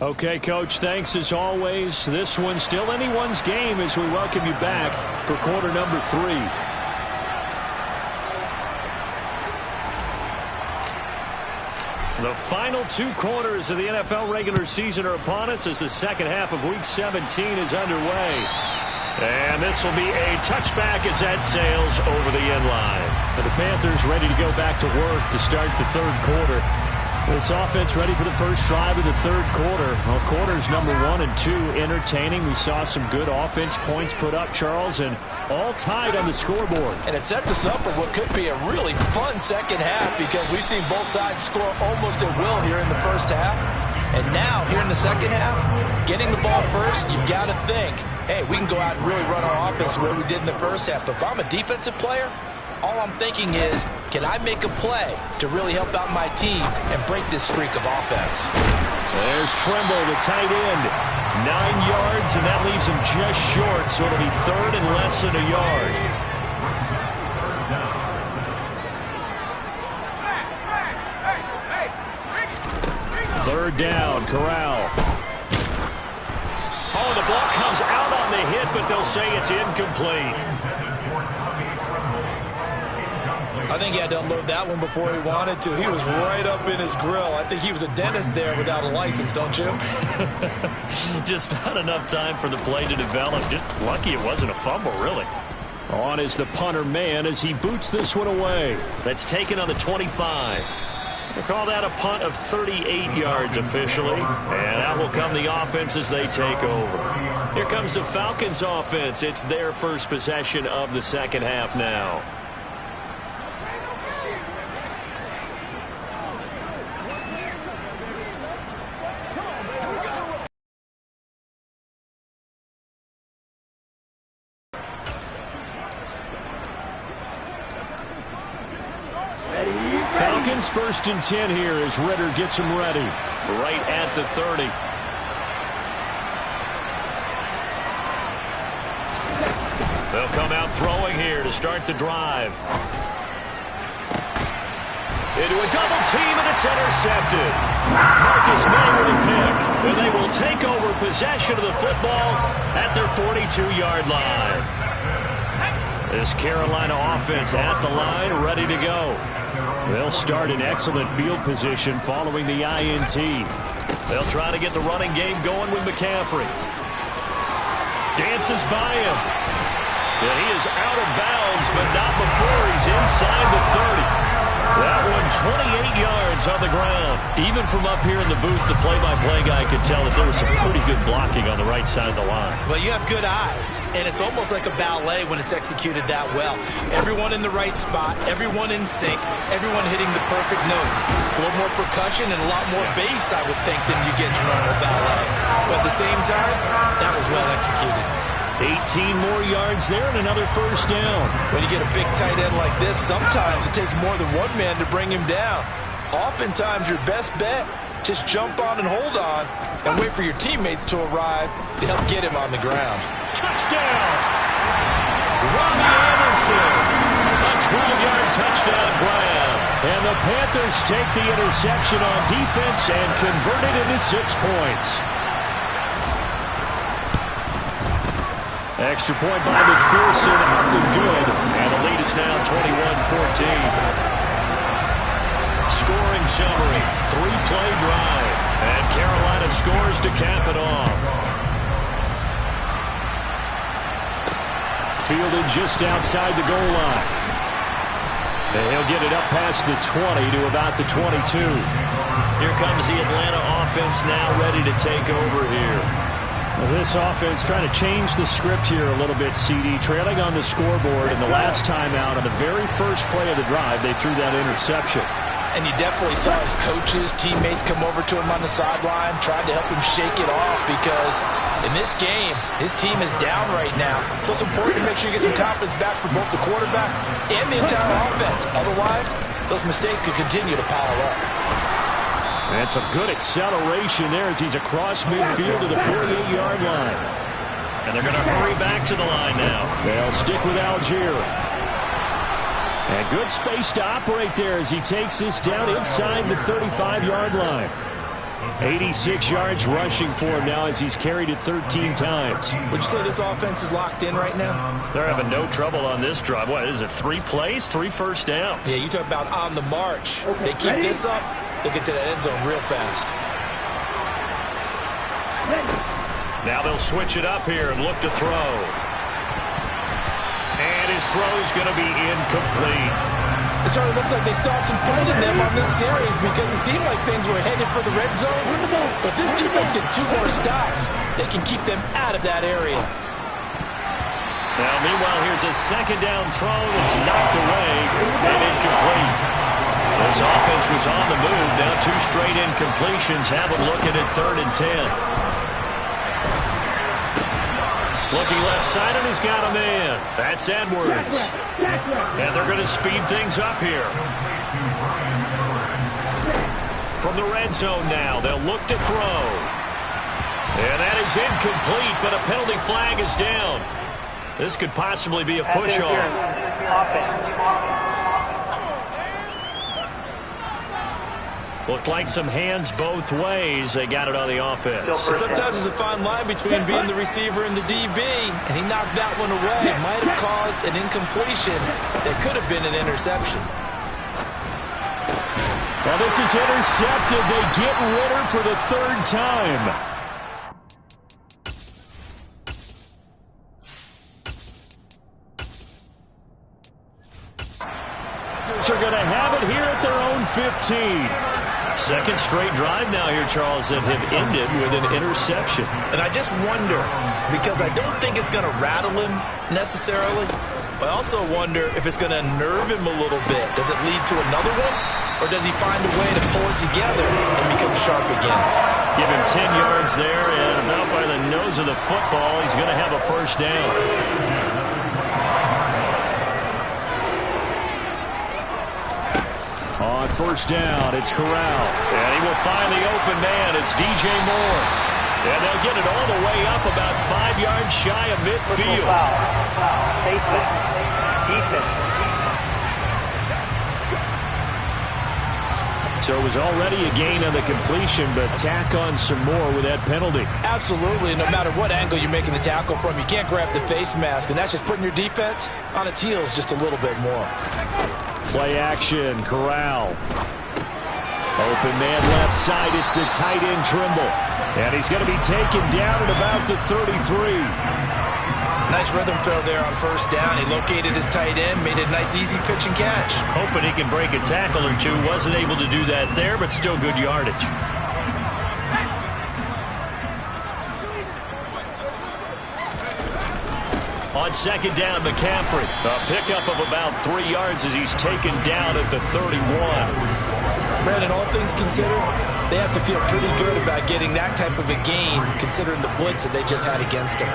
Okay, Coach, thanks as always. This one's still anyone's game as we welcome you back for quarter number 3. The final 2 quarters of the NFL regular season are upon us as the second half of Week 17 is underway. And this will be a touchback as that sails over the end line. So the Panthers ready to go back to work to start the third quarter. This offense ready for the first drive of the third quarter. Well, quarters number 1 and 2 entertaining. We saw some good offense points put up, Charles, and all tied on the scoreboard. And it sets us up for what could be a really fun second half because we've seen both sides score almost at will here in the first half. And now, here in the second half, getting the ball first, you've got to think, hey, we can go out and really run our offense the way we did in the first half. But if I'm a defensive player, all I'm thinking is, can I make a play to really help out my team and break this streak of offense? There's Tremble, the tight end. 9 yards, and that leaves him just short, so it'll be third and less than a yard. Third down, Corral. Oh, the ball comes out on the hit, but they'll say it's incomplete. I think he had to unload that one before he wanted to. He was right up in his grill. I think he was a dentist there without a license, don't you? Just not enough time for the play to develop. Just lucky it wasn't a fumble, really. On is the punter man as he boots this one away. That's taken on the 25. We'll call that a punt of 38 yards officially. And out will come the offense as they take over. Here comes the Falcons offense. It's their first possession of the second half now. Falcons 1st and 10 here as Ritter gets them ready. Right at the 30. They'll come out throwing here to start the drive. Into a double team, and it's intercepted. Marcus May with a pick, and they will take over possession of the football at their 42-yard line. This Carolina offense at the line, ready to go. They'll start in excellent field position following the INT. They'll try to get the running game going with McCaffrey. Dances by him. And he is out of bounds, but not before he's inside the 30. That one 28 yards on the ground. Even from up here in the booth, the play-by-play guy could tell that there was some pretty good blocking on the right side of the line. Well, you have good eyes, and it's almost like a ballet when it's executed that well. Everyone in the right spot, everyone in sync, everyone hitting the perfect notes. A little more percussion and a lot more bass, I would think, than you get your normal ballet. But at the same time, that was well executed. 18 more yards there and another first down. When you get a big tight end like this, sometimes it takes more than one man to bring him down. Oftentimes, your best bet, just jump on and hold on and wait for your teammates to arrive to help get him on the ground. Touchdown! Robbie Anderson! A 12-yard touchdown grab. And the Panthers take the interception on defense and convert it into 6 points. Extra point by McPherson, up and good. And the lead is now 21-14. Scoring summary, 3-play drive. And Carolina scores to cap it off. Fielded just outside the goal line. And he'll get it up past the 20 to about the 22. Here comes the Atlanta offense now ready to take over here. Well, this offense trying to change the script here a little bit, CD. Trailing on the scoreboard, and the last time out on the very first play of the drive, they threw that interception. And you definitely saw his coaches, teammates come over to him on the sideline, tried to help him shake it off because in this game, his team is down right now. So it's important to make sure you get some confidence back for both the quarterback and the entire offense. Otherwise, those mistakes could continue to pile up. And some good acceleration there as he's across midfield to the 48-yard line. And they're going to hurry back to the line now. They'll stick with Algier. And good space to operate there as he takes this down inside the 35-yard line. 86 yards rushing for him now as he's carried it 13 times. Would you say this offense is locked in right now? They're having no trouble on this drive. What is it, 3 plays, 3 first downs? Yeah, you talk about on the march. They keep this up, they'll get to that end zone real fast. Now they'll switch it up here and look to throw. And his throw's going to be incomplete. It certainly looks like they still have some fight in them on this series because it seemed like things were headed for the red zone. But if this defense gets 2 more stops, they can keep them out of that area. Now, meanwhile, here's a second down throw that's knocked away and incomplete. This offense was on the move. Now 2 straight incompletions have them looking at 3rd and 10. Looking left side, and he's got a man. That's Edwards. And they're going to speed things up here. From the red zone now, they'll look to throw. And that is incomplete, but a penalty flag is down. This could possibly be a push-off. Looked like some hands both ways. They got it on the offense. Sometimes there's a fine line between being the receiver and the DB, and he knocked that one away. It might have caused an incompletion that could have been an interception. Well, this is intercepted. They get Ritter for the 3rd time. Are going to have it here at their own 15. Second straight drive now here, Charles, that have ended with an interception. And I just wonder, because I don't think it's going to rattle him necessarily, but I also wonder if it's going to nerve him a little bit. Does it lead to another one, or does he find a way to pull it together and become sharp again? Give him 10 yards there, and about by the nose of the football, he's going to have a first down. On first down, it's Corral. And he will find the open man. It's DJ Moore. And they'll get it all the way up about 5 yards shy of midfield. So it was already a gain on the completion, but tack on some more with that penalty. Absolutely. No matter what angle you're making the tackle from, you can't grab the face mask, and that's just putting your defense on its heels just a little bit more. Play action, Corral. Open man left side. It's the tight end Trimble. And he's going to be taken down at about the 33. Nice rhythm throw there on first down. He located his tight end, made a nice easy pitch and catch. Hoping he can break a tackle or two. Wasn't able to do that there, but still good yardage. On second down, McCaffrey. A pickup of about 3 yards as he's taken down at the 31. Brandon, all things considered, they have to feel pretty good about getting that type of a gain, considering the blitz that they just had against them.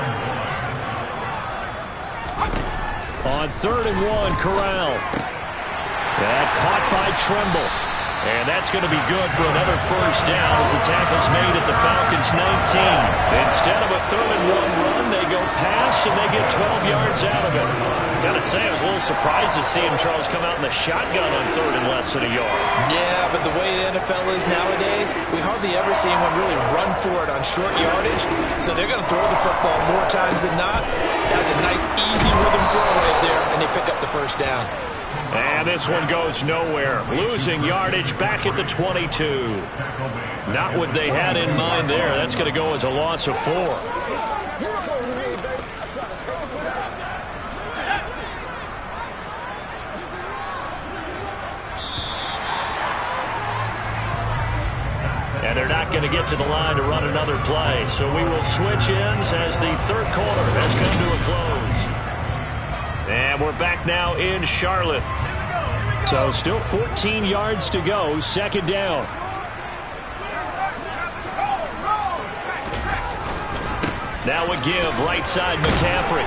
On 3rd and 1, Corral. That caught by Trimble. And that's going to be good for another first down as the tackle's made at the Falcons' 19. Instead of a 3rd and 1 run, they go pass and they get 12 yards out of it. Gotta say, I was a little surprised to see him, Charles, come out in the shotgun on 3rd and less than a yard. Yeah, but the way the NFL is nowadays, we hardly ever see anyone really run for it on short yardage. So they're going to throw the football more times than not. That was a nice, easy rhythm throw right there, and they pick up the first down. And this one goes nowhere. Losing yardage back at the 22. Not what they had in mind there. That's going to go as a loss of 4. And they're not going to get to the line to run another play. So we will switch ends as the third quarter has come to a close. And we're back now in Charlotte. So still 14 yards to go. Second down. Now a give. Right side McCaffrey.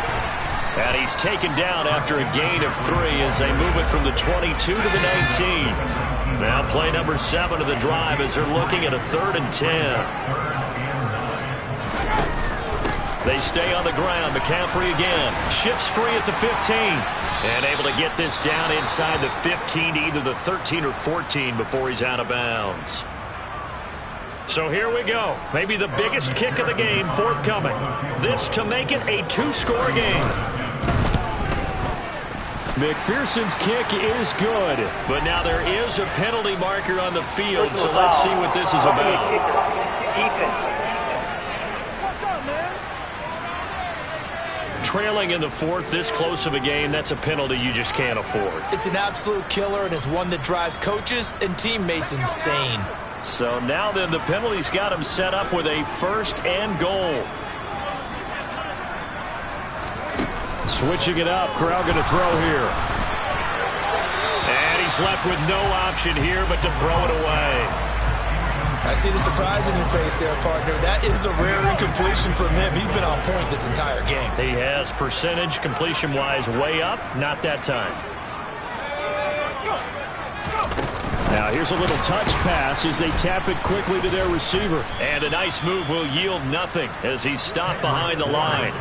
And he's taken down after a gain of 3 as they move it from the 22 to the 19. Now play number 7 of the drive as they're looking at a 3rd and 10. They stay on the ground. McCaffrey again. Shifts free at the 15. And able to get this down inside the 15 to either the 13 or 14 before he's out of bounds. So here we go. Maybe the biggest kick of the game forthcoming. This to make it a 2-score game. McPherson's kick is good. But now there is a penalty marker on the field, so let's see what this is about. Trailing in the 4th, this close of a game, that's a penalty you just can't afford. It's an absolute killer, and it's one that drives coaches and teammates insane. So now then, the penalty's got him set up with a 1st and goal. Switching it up, Corral going to throw here. And he's left with no option here but to throw it away. I see the surprise in your face there, partner. That is a rare incompletion from him. He's been on point this entire game. He has percentage completion-wise way up. Not that time. Now here's a little touch pass as they tap it quickly to their receiver. And a nice move will yield nothing as he's stopped behind the line.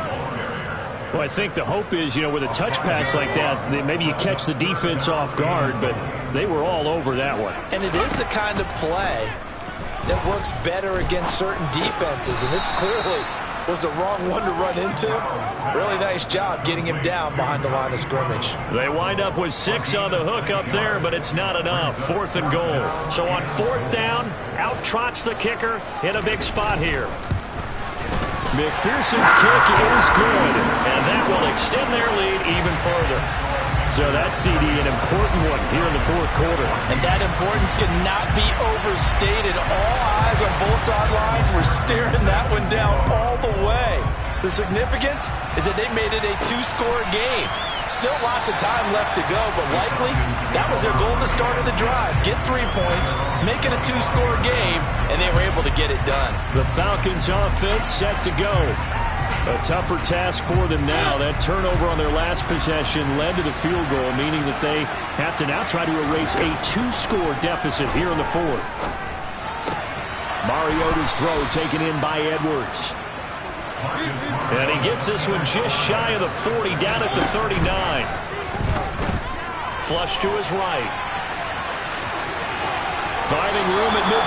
Well, I think the hope is, with a touch pass like that, maybe you catch the defense off guard, but they were all over that one. And it is the kind of play that works better against certain defenses, and this clearly was the wrong one to run into. Really nice job getting him down behind the line of scrimmage. They wind up with 6 on the hook up there, but it's not enough. 4th and goal. So on 4th down, out trots the kicker in a big spot here. McPherson's kick is good, and that will extend their lead even further. So that's, CD, an important one here in the 4th quarter. And that importance cannot be overstated. All eyes on both sidelines were staring that one down all the way. The significance is that they made it a 2-score game. Still lots of time left to go, but likely that was their goal at the start of the drive. Get 3 points, make it a 2-score game, and they were able to get it done. The Falcons offense set to go. A tougher task for them now. That turnover on their last possession led to the field goal, meaning that they have to now try to erase a 2-score deficit here in the 4th. Mariota's throw taken in by Edwards. And he gets this one just shy of the 40, down at the 39. Flush to his right. 5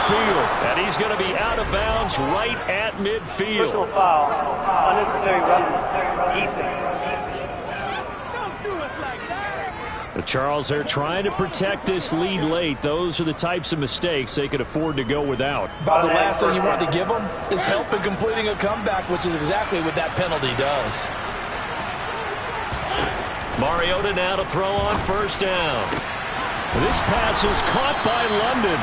midfield. And he's going to be out of bounds right at midfield. Personal foul. Unnecessary roughness. Defense. Charles, they're trying to protect this lead late. Those are the types of mistakes they could afford to go without. About the last thing you want to give them is help in completing a comeback, which is exactly what that penalty does. Mariota now to throw on first down. This pass is caught by London.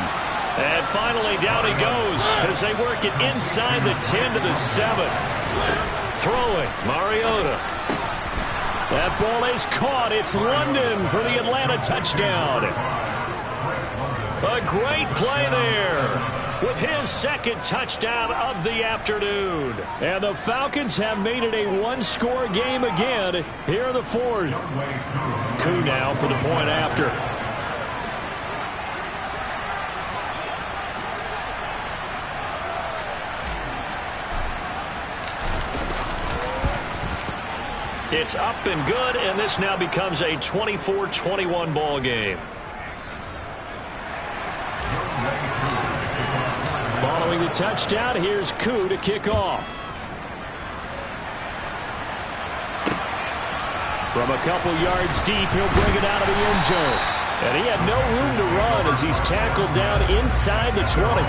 And finally down he goes as they work it inside the 10 to the 7. Throwing, Mariota. That ball is caught. It's London for the Atlanta touchdown. A great play there with his second touchdown of the afternoon. And the Falcons have made it a one-score game again here in the fourth. Koo now for the point after. It's up and good, and this now becomes a 24-21 ball game. Following the touchdown, here's Koo to kick off. From a couple yards deep, he'll bring it out of the end zone. And he had no room to run as he's tackled down inside the 20.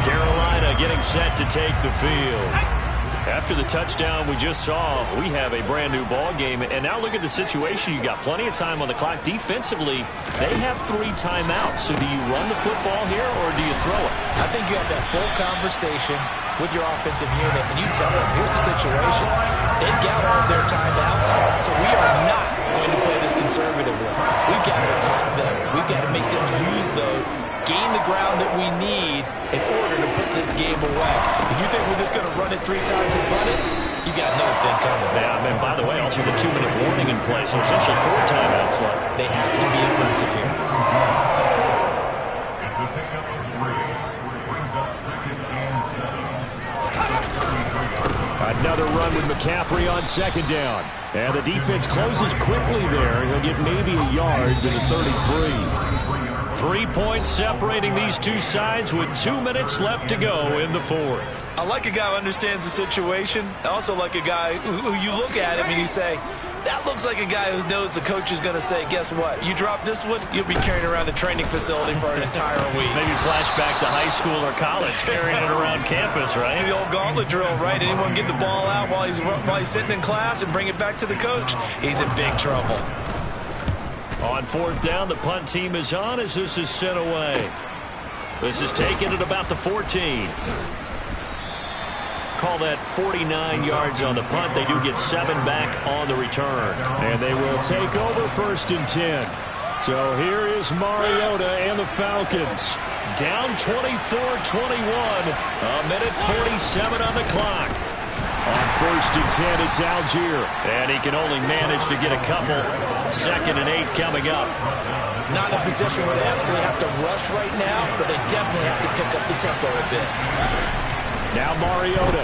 Carolina getting set to take the field. After the touchdown we just saw, we have a brand-new ball game. And now look at the situation. You got plenty of time on the clock. Defensively, they have 3 timeouts. So do you run the football here or do you throw it? I think you have that full conversation with your offensive unit, and you tell them, here's the situation. They've got all their timeouts, so we are not going to play this conservatively. We've got to attack them. We've got to make them use those, gain the ground that we need in order to put this game away. If you think we're just going to run it 3 times and run it, you got another thing coming. Yeah, and by the way, also the 2-minute warning in place, so essentially 4 timeouts left. They have to be aggressive here. Another run with McCaffrey on second down. And the defense closes quickly there. He'll get maybe a yard to the 33. 3 points separating these two sides with 2 minutes left to go in the fourth. I like a guy who understands the situation. I also like a guy who you look at him and you say, that looks like a guy who knows the coach is going to say, guess what? You drop this one, you'll be carrying around the training facility for an entire week. Maybe flashback to high school or college, carrying it around campus, right? The old gauntlet drill, right? Anyone get the ball out while he's sitting in class and bring it back to the coach? He's in big trouble. On fourth down, the punt team is on as this is sent away. This is taken at about the 14. Call that 49 yards on the punt. They do get 7 back on the return. And they will take over first and 10. So here is Mariota and the Falcons. Down 24-21. A minute 47 on the clock. On first and 10, it's Algier. And he can only manage to get a couple. 2nd and 8 coming up. Not in a position where they absolutely have to rush right now, but they definitely have to pick up the tempo a bit. Now Mariota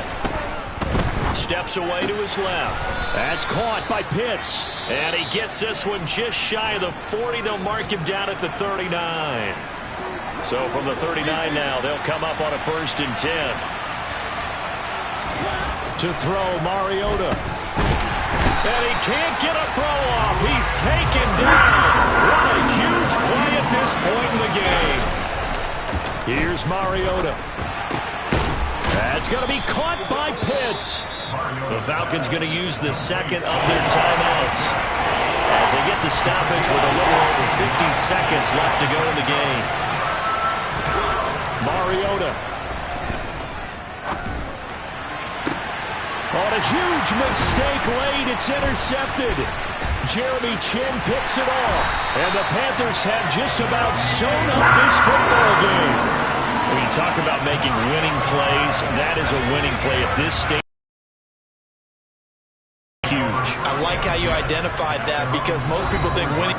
steps away to his left. That's caught by Pitts. And he gets this one just shy of the 40. They'll mark him down at the 39. So from the 39 now, they'll come up on a first and 10. To throw, Mariota. And he can't get a throw off. He's taken down. What a huge play at this point in the game. Here's Mariota. That's going to be caught by Pitts. The Falcons going to use the second of their timeouts as they get the stoppage with a little over 50 seconds left to go in the game. Mariota. On a huge mistake late, it's intercepted. Jeremy Chinn picks it off. And the Panthers have just about sewn up this football game. When you talk about making winning plays, that is a winning play at this stage. Huge. I like how you identified that because most people think winning